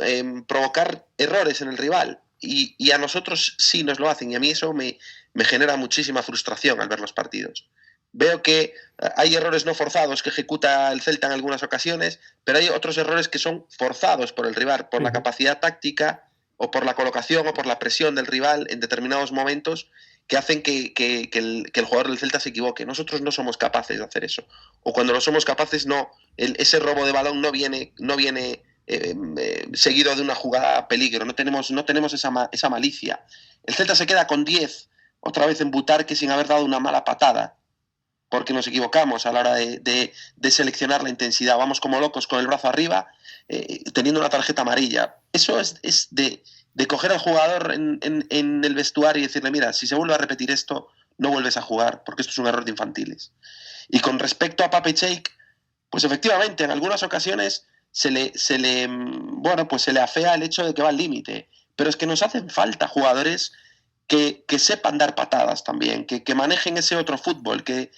S4: provocar errores en el rival, y a nosotros sí nos lo hacen, y a mí eso me genera muchísima frustración al ver los partidos. Veo que hay errores no forzados que ejecuta el Celta en algunas ocasiones, pero hay otros errores que son forzados por el rival, por la capacidad táctica o por la colocación o por la presión del rival en determinados momentos, que hacen que el jugador del Celta se equivoque. Nosotros no somos capaces de hacer eso, o cuando lo somos capaces ese robo de balón no viene seguido de una jugada a peligro. No tenemos esa malicia. El Celta se queda con 10 otra vez en Butarque sin haber dado una mala patada, porque nos equivocamos a la hora de seleccionar la intensidad. Vamos como locos con el brazo arriba, teniendo una tarjeta amarilla. Eso es de coger al jugador en el vestuario y decirle: mira, si se vuelve a repetir esto, no vuelves a jugar, porque esto es un error de infantiles. Y con respecto a Pape Cheik, pues efectivamente, en algunas ocasiones se le afea el hecho de que va al límite, pero es que nos hacen falta jugadores que sepan dar patadas también, que manejen ese otro fútbol, que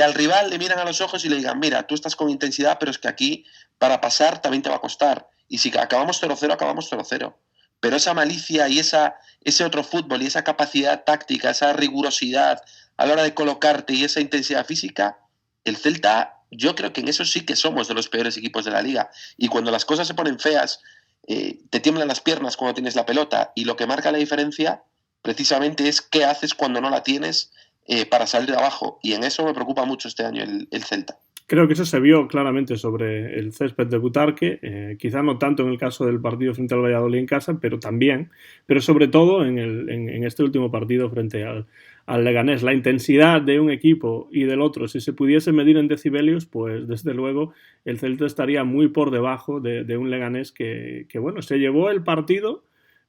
S4: al rival le miran a los ojos y le digan: mira, tú estás con intensidad, pero es que aquí para pasar también te va a costar, y si acabamos 0-0, acabamos 0-0. Pero esa malicia y ese otro fútbol y esa capacidad táctica, esa rigurosidad a la hora de colocarte y esa intensidad física, el Celta, yo creo que en eso sí que somos de los peores equipos de la liga. Y cuando las cosas se ponen feas, te tiemblan las piernas cuando tienes la pelota, y lo que marca la diferencia precisamente es qué haces cuando no la tienes para salir de abajo. Y en eso me preocupa mucho este año el Celta.
S1: Creo que eso se vio claramente sobre el césped de Butarque, quizá no tanto en el caso del partido frente al Valladolid en casa, pero también, pero sobre todo en este último partido frente al Leganés. La intensidad de un equipo y del otro, si se pudiese medir en decibelios, pues desde luego el Celta estaría muy por debajo de un Leganés que, bueno, se llevó el partido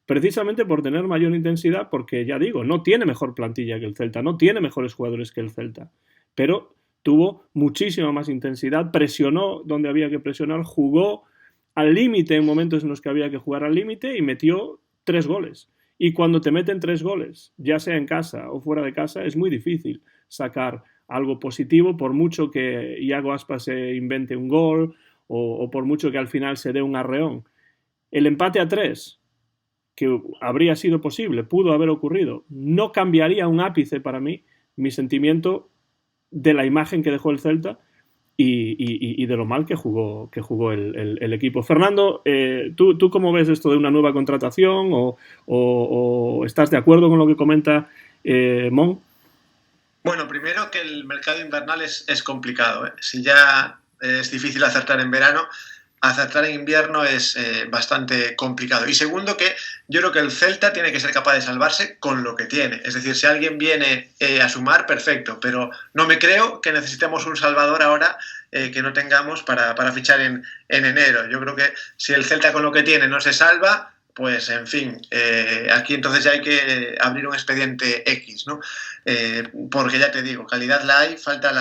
S1: precisamente por tener mayor intensidad, porque ya digo, no tiene mejor plantilla que el Celta, no tiene mejores jugadores que el Celta, pero tuvo muchísima más intensidad, presionó donde había que presionar, jugó al límite en momentos en los que había que jugar al límite y metió 3 goles. Y cuando te meten 3 goles, ya sea en casa o fuera de casa, es muy difícil sacar algo positivo, por mucho que Iago Aspas se invente un gol o por mucho que al final se dé un arreón. El empate a 3, que habría sido posible, pudo haber ocurrido, no cambiaría un ápice para mí mi sentimiento de la imagen que dejó el Celta y de lo mal que jugó el equipo. Fernando, ¿tú cómo ves esto de una nueva contratación o estás de acuerdo con lo que comenta Mon?
S2: Bueno, primero que el mercado invernal es complicado, ¿eh? Si ya es difícil acertar en verano, acertar en invierno es bastante complicado. Y segundo, que yo creo que el Celta tiene que ser capaz de salvarse con lo que tiene. Es decir, si alguien viene a sumar, perfecto, pero no me creo que necesitemos un salvador ahora que no tengamos para fichar en enero. Yo creo que si el Celta con lo que tiene no se salva, pues en fin, aquí entonces ya hay que abrir un expediente X, ¿no? Porque ya te digo, calidad la hay, falta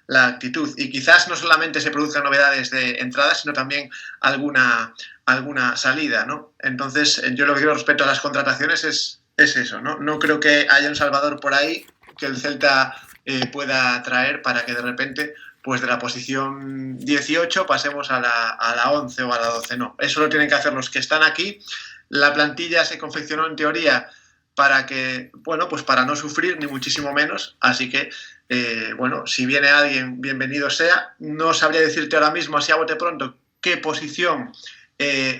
S2: la actitud, y quizás no solamente se produzcan novedades de entrada, sino también alguna salida, ¿no? Entonces, yo lo que digo respecto a las contrataciones es eso, ¿no? No creo que haya un salvador por ahí que el Celta pueda traer para que de repente, pues de la posición 18 pasemos a la 11 o a la 12, no. Eso lo tienen que hacer los que están aquí. La plantilla se confeccionó en teoría para que, bueno, pues para no sufrir ni muchísimo menos, así que bueno, si viene alguien, bienvenido sea. No sabría decirte ahora mismo, así a bote pronto, qué posición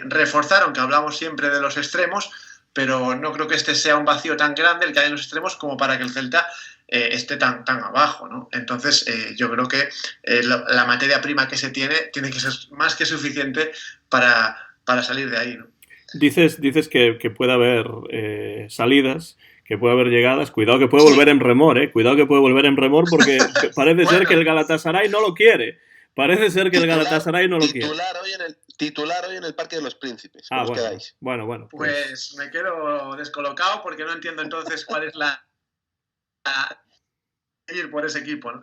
S2: reforzaron, que hablamos siempre de los extremos, pero no creo que este sea un vacío tan grande el que hay en los extremos como para que el Celta esté tan abajo, ¿no? Entonces yo creo que la materia prima que se tiene que ser más que suficiente para salir de ahí, ¿no?
S1: Dices que puede haber salidas, que puede haber llegadas. Cuidado que puede volver en remor, ¿eh? Cuidado que puede volver en remor porque parece ser que el Galatasaray no lo quiere. Parece ser que el Galatasaray no lo quiere.
S4: Titular hoy en el Parque de los Príncipes.
S1: Ah, bueno.
S2: Pues me quedo descolocado porque no entiendo entonces cuál es la ir por ese equipo, ¿no?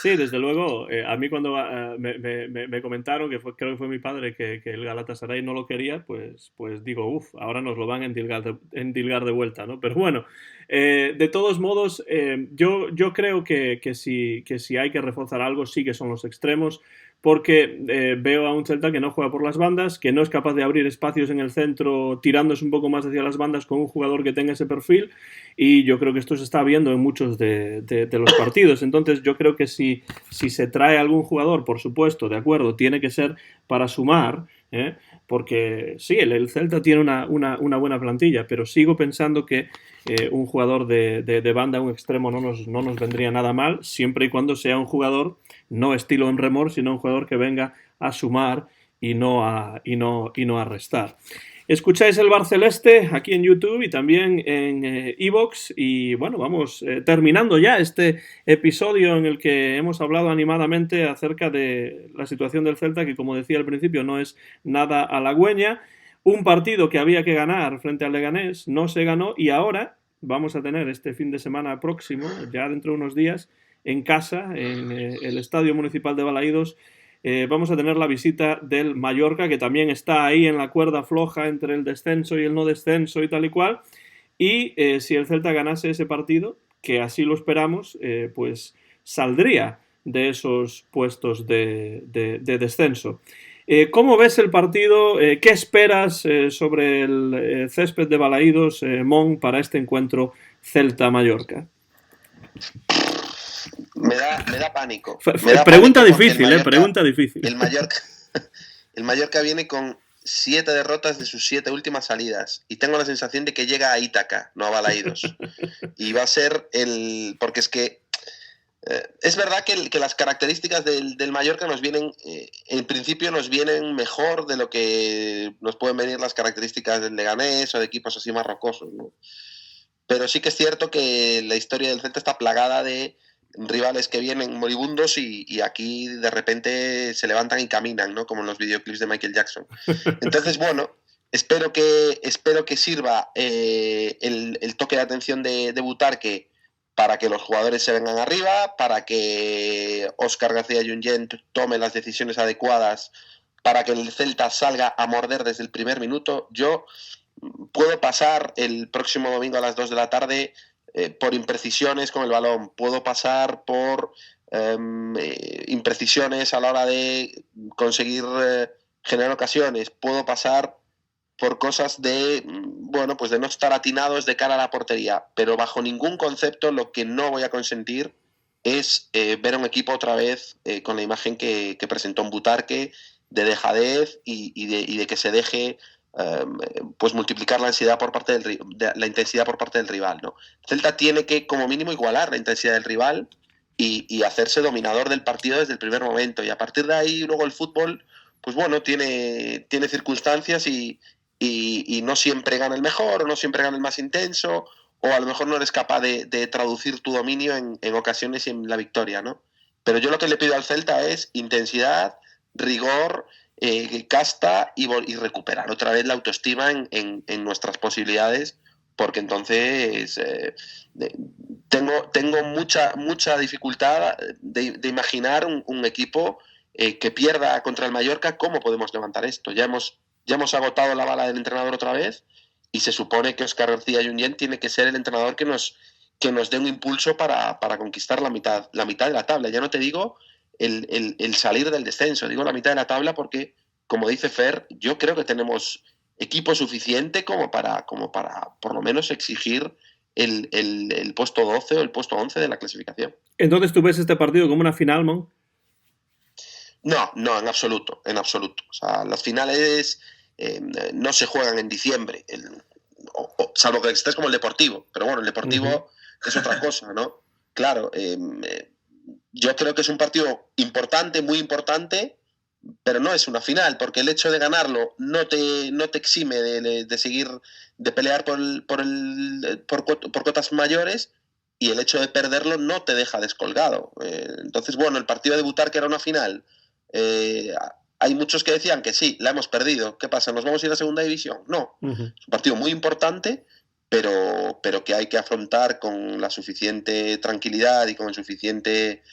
S1: Sí, desde luego. A mí cuando me comentaron, creo que fue mi padre, que el Galatasaray no lo quería, pues digo, ahora nos lo van a endilgar de vuelta, ¿no? Pero bueno, de todos modos, yo creo que si hay que reforzar algo, sí que son los extremos, porque veo a un Celta que no juega por las bandas, que no es capaz de abrir espacios en el centro tirándose un poco más hacia las bandas con un jugador que tenga ese perfil, y yo creo que esto se está viendo en muchos de los partidos. Entonces yo creo que si se trae algún jugador, por supuesto, de acuerdo, tiene que ser para sumar, porque sí, el Celta tiene una buena plantilla, pero sigo pensando que un jugador de banda, un extremo, no nos vendría nada mal, siempre y cuando sea un jugador no estilo en remor, sino un jugador que venga a sumar y no a restar. Escucháis el Bar Celeste aquí en YouTube y también en iVoox, y bueno, vamos terminando ya este episodio en el que hemos hablado animadamente acerca de la situación del Celta, que como decía al principio no es nada halagüeña. Un partido que había que ganar frente al Leganés no se ganó, y ahora vamos a tener este fin de semana próximo, ya dentro de unos días, en casa, en el Estadio Municipal de Balaídos, vamos a tener la visita del Mallorca, que también está ahí en la cuerda floja entre el descenso y el no descenso y tal y cual. Y si el Celta ganase ese partido, que así lo esperamos, pues saldría de esos puestos de descenso. ¿Cómo ves el partido? ¿Qué esperas sobre el césped de Balaídos, Mon, para este encuentro Celta-Mallorca?
S4: Me da pánico.
S1: Pregunta difícil, pregunta difícil.
S4: El Mallorca viene con 7 derrotas de sus 7 últimas salidas, y tengo la sensación de que llega a Ítaca, no a Balaídos. Y va a ser porque es que Es verdad que las características del Mallorca nos vienen, en principio nos vienen mejor de lo que nos pueden venir las características del Leganés o de equipos así más rocosos, ¿no? Pero sí que es cierto que la historia del Celta está plagada de rivales que vienen moribundos y aquí de repente se levantan y caminan, ¿no? Como en los videoclips de Michael Jackson. Entonces, bueno, espero que sirva el toque de atención de Butarque para que los jugadores se vengan arriba, para que Óscar García Junyent tome las decisiones adecuadas, para que el Celta salga a morder desde el primer minuto. Yo puedo pasar el próximo domingo a las 2 de la tarde por imprecisiones con el balón, puedo pasar por imprecisiones a la hora de conseguir generar ocasiones, puedo pasar por cosas de, bueno, pues de no estar atinados de cara a la portería, pero bajo ningún concepto lo que no voy a consentir es ver a un equipo otra vez con la imagen que presentó en Butarque, de dejadez y de que se deje pues multiplicar la ansiedad por parte la intensidad por parte del rival, ¿no? Celta tiene que como mínimo igualar la intensidad del rival y hacerse dominador del partido desde el primer momento, y a partir de ahí luego el fútbol, pues bueno, tiene circunstancias y no siempre gana el mejor, o no siempre gana el más intenso, o a lo mejor no eres capaz de traducir tu dominio en ocasiones y en la victoria, ¿no? Pero yo lo que le pido al Celta es intensidad, rigor, casta y recuperar otra vez la autoestima en nuestras posibilidades, porque entonces tengo mucha dificultad de imaginar un equipo que pierda contra el Mallorca. ¿Cómo podemos levantar esto? Ya hemos agotado la bala del entrenador otra vez y se supone que Óscar García Junyent tiene que ser el entrenador que nos dé un impulso para conquistar la mitad de la tabla. Ya no te digo el salir del descenso, digo la mitad de la tabla, porque, como dice Fer, yo creo que tenemos equipo suficiente como para por lo menos exigir el puesto 12 o el puesto 11 de la clasificación.
S1: Entonces, ¿tú ves este partido como una final, Mon?
S4: No, en absoluto. O sea, las finales no se juegan en diciembre, salvo que estés como el Deportivo, pero bueno, el Deportivo es otra cosa, ¿no? Claro, yo creo que es un partido importante, muy importante, pero no es una final, porque el hecho de ganarlo no te exime de seguir, de pelear por cotas mayores, y el hecho de perderlo no te deja descolgado. Entonces, bueno, el partido de Butarque era una final. Hay muchos que decían que sí, la hemos perdido. ¿Qué pasa? ¿Nos vamos a ir a segunda división? No. Es un partido muy importante, pero que hay que afrontar con la suficiente tranquilidad y con el suficiente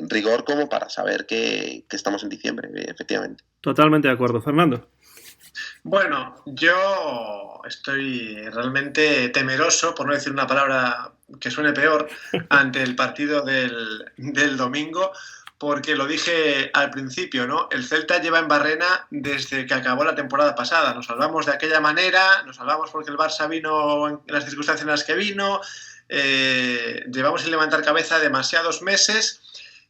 S4: rigor como para saber que estamos en diciembre, efectivamente.
S1: Totalmente de acuerdo. Fernando.
S2: Bueno, yo estoy realmente temeroso, por no decir una palabra que suene peor, ante el partido del domingo, porque lo dije al principio, ¿no? El Celta lleva en barrena desde que acabó la temporada pasada. Nos salvamos de aquella manera, nos salvamos porque el Barça vino en las circunstancias en las que vino, llevamos sin levantar cabeza demasiados meses,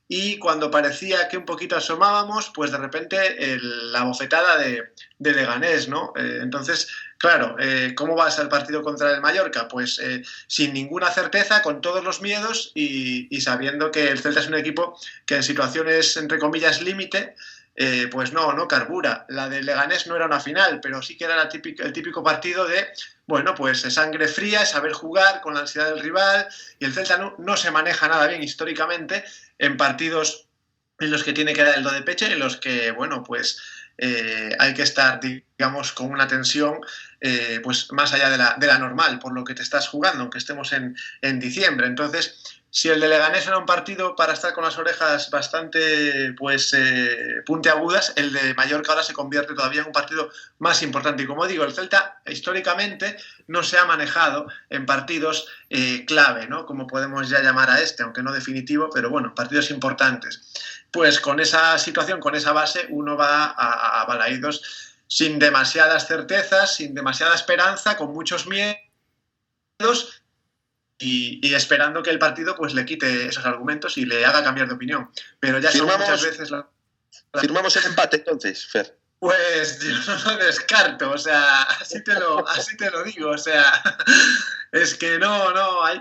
S2: y cuando parecía que un poquito asomábamos, pues de repente la bofetada de Leganés, ¿no? Entonces, claro, ¿cómo va a ser el partido contra el Mallorca? Pues sin ninguna certeza, con todos los miedos y sabiendo que el Celta es un equipo que en situaciones, entre comillas, límite, pues no carbura. La de Leganés no era una final, pero sí que era el típico partido de, bueno, pues sangre fría, saber jugar con la ansiedad del rival, y el Celta no se maneja nada bien históricamente en partidos en los que tiene que dar el do de pecho y en los que, bueno, pues hay que estar, digamos, con una tensión pues más allá de la normal, por lo que te estás jugando, aunque estemos en diciembre. Entonces, si el de Leganés era un partido para estar con las orejas bastante pues puntiagudas, el de Mallorca ahora se convierte todavía en un partido más importante. Y como digo, el Celta históricamente no se ha manejado en partidos clave, ¿no? Como podemos ya llamar a este, aunque no definitivo, pero bueno, partidos importantes. Pues con esa situación, con esa base, uno va a Balaídos sin demasiadas certezas, sin demasiada esperanza, con muchos miedos, y esperando que el partido pues le quite esos argumentos y le haga cambiar de opinión. Pero ya son muchas veces...
S4: Firmamos el empate entonces, Fer.
S2: Pues yo no lo descarto, o sea, así te lo digo, o sea, es que no,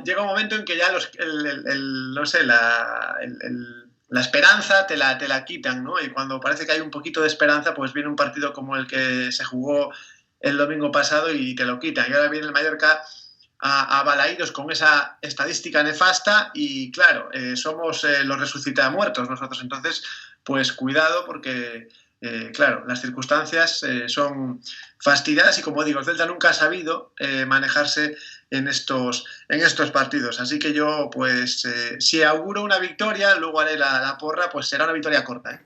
S2: llega un momento en que ya no sé, la esperanza te la quitan, ¿no? Y cuando parece que hay un poquito de esperanza, pues viene un partido como el que se jugó el domingo pasado y te lo quitan. Y ahora viene el Mallorca a Balaídos con esa estadística nefasta y claro, somos los resucitamuertos nosotros, entonces pues cuidado porque claro, las circunstancias son fastidiadas y como digo, el Celta nunca ha sabido manejarse en estos partidos, así que yo pues si auguro una victoria, luego haré la porra, pues será una victoria corta, ¿eh?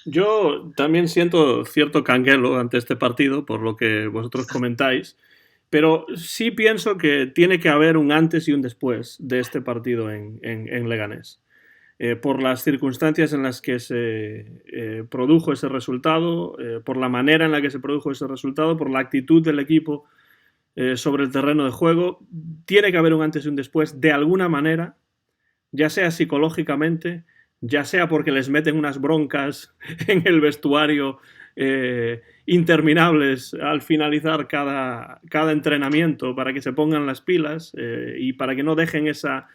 S1: Yo también siento cierto canguelo ante este partido, por lo que vosotros comentáis, pero sí pienso que tiene que haber un antes y un después de este partido en Leganés. Por las circunstancias en las que se produjo ese resultado, por la manera en la que se produjo ese resultado, por la actitud del equipo sobre el terreno de juego, tiene que haber un antes y un después de alguna manera, ya sea psicológicamente, ya sea porque les meten unas broncas en el vestuario interminables al finalizar cada entrenamiento para que se pongan las pilas y para que no dejen esa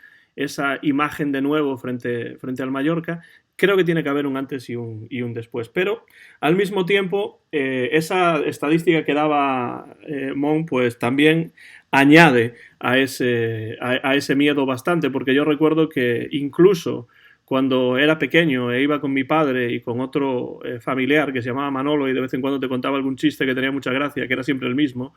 S1: imagen de nuevo frente al Mallorca. Creo que tiene que haber un antes y un después. Pero al mismo tiempo, esa estadística que daba Mon, pues también añade a ese miedo bastante, porque yo recuerdo que incluso cuando era pequeño e iba con mi padre y con otro familiar que se llamaba Manolo y de vez en cuando te contaba algún chiste que tenía mucha gracia, que era siempre el mismo,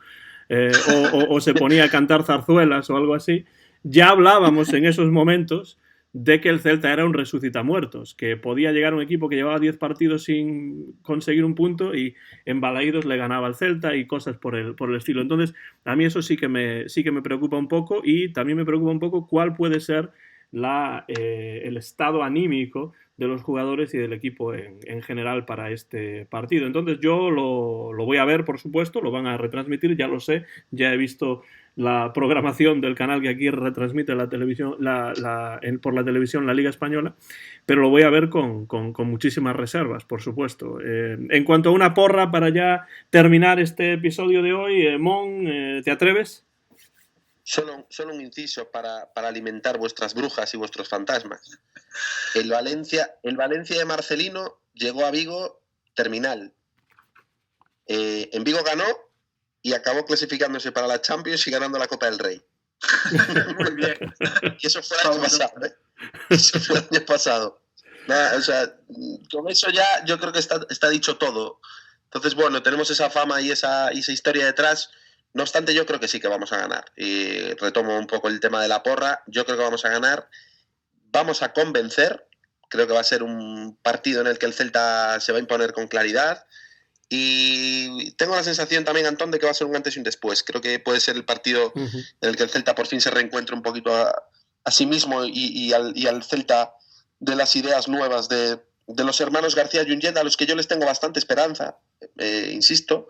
S1: o se ponía a cantar zarzuelas o algo así, ya hablábamos en esos momentos de que el Celta era un resucitamuertos, que podía llegar un equipo que llevaba 10 partidos sin conseguir un punto y en Balaídos le ganaba al Celta y cosas por el estilo. Entonces, a mí eso sí que me preocupa un poco y también me preocupa un poco cuál puede ser el estado anímico de los jugadores y del equipo en general para este partido. Entonces yo lo voy a ver, por supuesto, lo van a retransmitir, ya lo sé, ya he visto la programación del canal que aquí retransmite la televisión, por la televisión la Liga Española, pero lo voy a ver con muchísimas reservas, por supuesto. En cuanto a una porra para ya terminar este episodio de hoy, Mon, ¿te atreves?
S4: Solo un inciso para alimentar vuestras brujas y vuestros fantasmas. El Valencia de Marcelino llegó a Vigo terminal. En Vigo ganó y acabó clasificándose para la Champions y ganando la Copa del Rey.
S2: Muy bien.
S4: Y eso fue el año pasado, ¿eh? Eso fue el año pasado. Nada, o sea, con eso ya yo creo que está dicho todo. Entonces, bueno, tenemos esa fama y esa historia detrás. No obstante, yo creo que sí que vamos a ganar. Y retomo un poco el tema de la porra. Yo creo que vamos a ganar. Vamos a convencer. Creo que va a ser un partido en el que el Celta se va a imponer con claridad. Y tengo la sensación también, Antón, de que va a ser un antes y un después. Creo que puede ser el partido en el que el Celta por fin se reencuentre un poquito a sí mismo y al Celta de las ideas nuevas de los hermanos García Junyent, a los que yo les tengo bastante esperanza, insisto.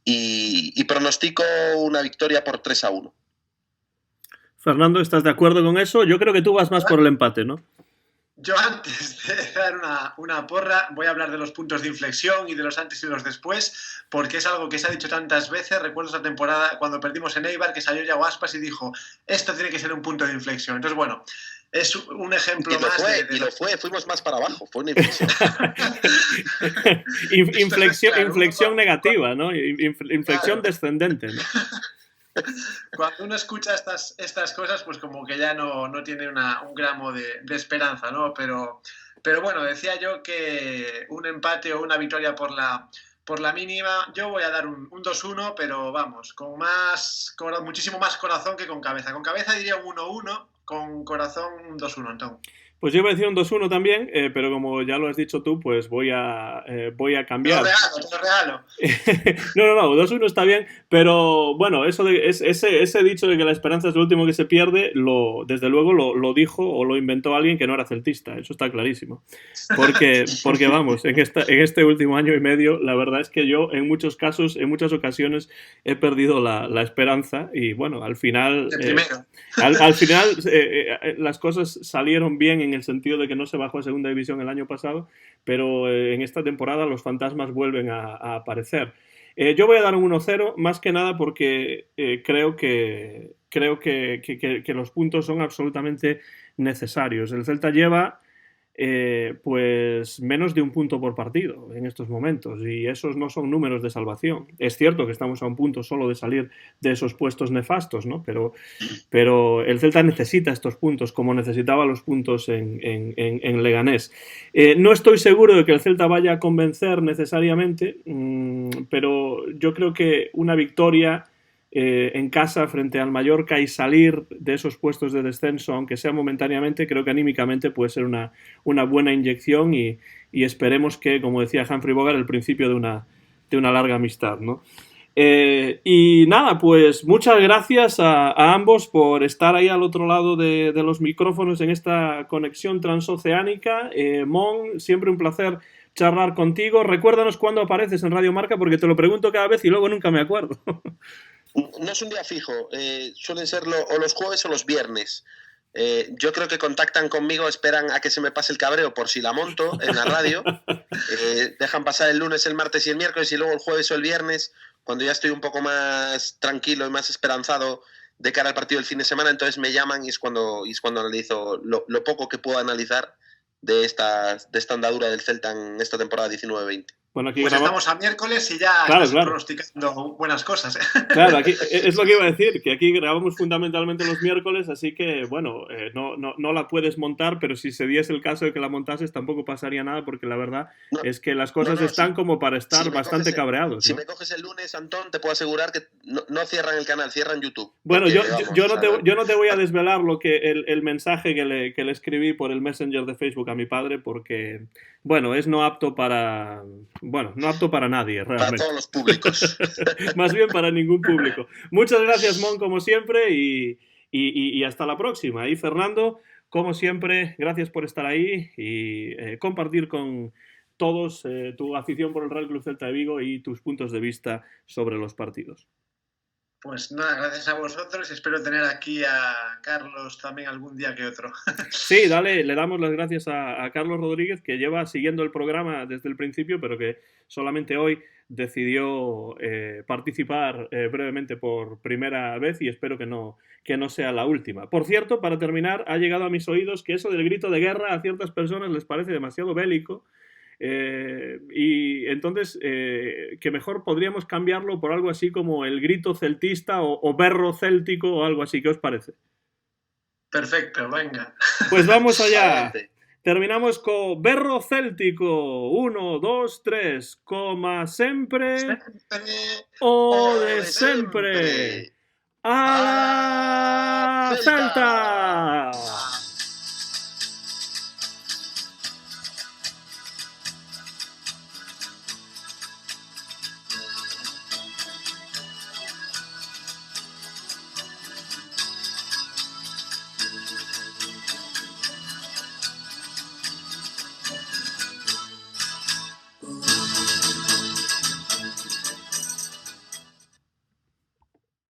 S4: Y pronostico una victoria por 3-1.
S1: Fernando, ¿estás de acuerdo con eso? Yo creo que tú vas más por el empate, ¿no?
S2: Yo antes de dar una porra voy a hablar de los puntos de inflexión y de los antes y los después, porque es algo que se ha dicho tantas veces. Recuerdo esa temporada cuando perdimos en Eibar que salió Yago Aspas y dijo, esto tiene que ser un punto de inflexión. Entonces, bueno, es un ejemplo más
S4: y lo fue, fuimos más para abajo, fue una inflexión.
S1: Inflexión negativa, ¿no? Inflexión descendente, ¿no?
S2: Cuando uno escucha estas cosas, pues como que ya no tiene un gramo de esperanza, ¿no? Pero bueno, decía yo que un empate o una victoria por la mínima, yo voy a dar un 2-1, pero vamos, con muchísimo más corazón que con cabeza. Con cabeza diría un 1-1, con corazón un 2-1, entonces.
S1: Pues yo iba a decir un 2-1 también, pero como ya lo has dicho tú, pues voy a cambiar.
S2: Te lo regalo.
S1: No, 2-1 está bien, pero bueno, eso ese dicho de que la esperanza es lo último que se pierde, desde luego lo dijo o lo inventó alguien que no era celtista, eso está clarísimo. Porque vamos, en este último año y medio, la verdad es que yo en muchos casos, en muchas ocasiones, he perdido la esperanza y bueno, al final...
S2: Al
S1: al final las cosas salieron bien en el sentido de que no se bajó a segunda división el año pasado, pero en esta temporada los fantasmas vuelven a aparecer. Yo voy a dar un 1-0, más que nada porque creo que los puntos son absolutamente necesarios. El Celta lleva pues menos de un punto por partido en estos momentos, y esos no son números de salvación. Es cierto que estamos a un punto solo de salir de esos puestos nefastos, ¿no? Pero el Celta necesita estos puntos como necesitaba los puntos en Leganés. No estoy seguro de que el Celta vaya a convencer necesariamente, pero yo creo que una victoria en casa frente al Mallorca y salir de esos puestos de descenso, aunque sea momentáneamente, creo que anímicamente puede ser una buena inyección, y esperemos que, como decía Humphrey Bogart, el principio de una larga amistad, ¿no? Y nada, pues muchas gracias a ambos por estar ahí al otro lado de los micrófonos en esta conexión transoceánica. Mon, siempre un placer charlar contigo. Recuérdanos cuándo apareces en Radio Marca, porque te lo pregunto cada vez y luego nunca me acuerdo.
S4: No es un día fijo, suelen ser o los jueves o los viernes. Yo creo que contactan conmigo, esperan a que se me pase el cabreo por si la monto en la radio, dejan pasar el lunes, el martes y el miércoles, y luego el jueves o el viernes, cuando ya estoy un poco más tranquilo y más esperanzado de cara al partido del fin de semana, entonces me llaman y es cuando analizo lo poco que puedo analizar de esta andadura del Celta en esta temporada 19-20.
S2: Bueno, aquí pues estamos a miércoles y ya estás pronosticando buenas cosas.
S1: Claro, aquí es lo que iba a decir, que aquí grabamos fundamentalmente los miércoles, así que, bueno, no la puedes montar, pero si se diese el caso de que la montases tampoco pasaría nada, porque la verdad es que las cosas están como para estar bastante cabreados,
S4: ¿no? Si
S1: me
S4: coges el lunes, Antón, te puedo asegurar que no cierran el canal, cierran YouTube.
S1: Bueno, yo no te voy a desvelar el mensaje que le escribí por el Messenger de Facebook a mi padre, porque, bueno, no apto para nadie, realmente.
S4: Para todos los públicos.
S1: Más bien para ningún público. Muchas gracias, Mon, como siempre, y hasta la próxima. Y Fernando, como siempre, gracias por estar ahí y compartir con todos tu afición por el Real Club Celta de Vigo y tus puntos de vista sobre los partidos.
S2: Pues nada, gracias a vosotros. Espero tener aquí a Carlos también algún día que otro.
S1: Sí, le damos las gracias a Carlos Rodríguez, que lleva siguiendo el programa desde el principio, pero que solamente hoy decidió participar brevemente por primera vez, y espero que no sea la última. Por cierto, para terminar, ha llegado a mis oídos que eso del grito de guerra a ciertas personas les parece demasiado bélico. Y entonces que mejor podríamos cambiarlo por algo así como el grito celtista o berro céltico o algo así. ¿Qué os parece?
S2: Perfecto, venga.
S1: Pues vamos allá. Terminamos con berro céltico. 1, 2, 3. Coma sempre o de sempre. ¡A la Celta!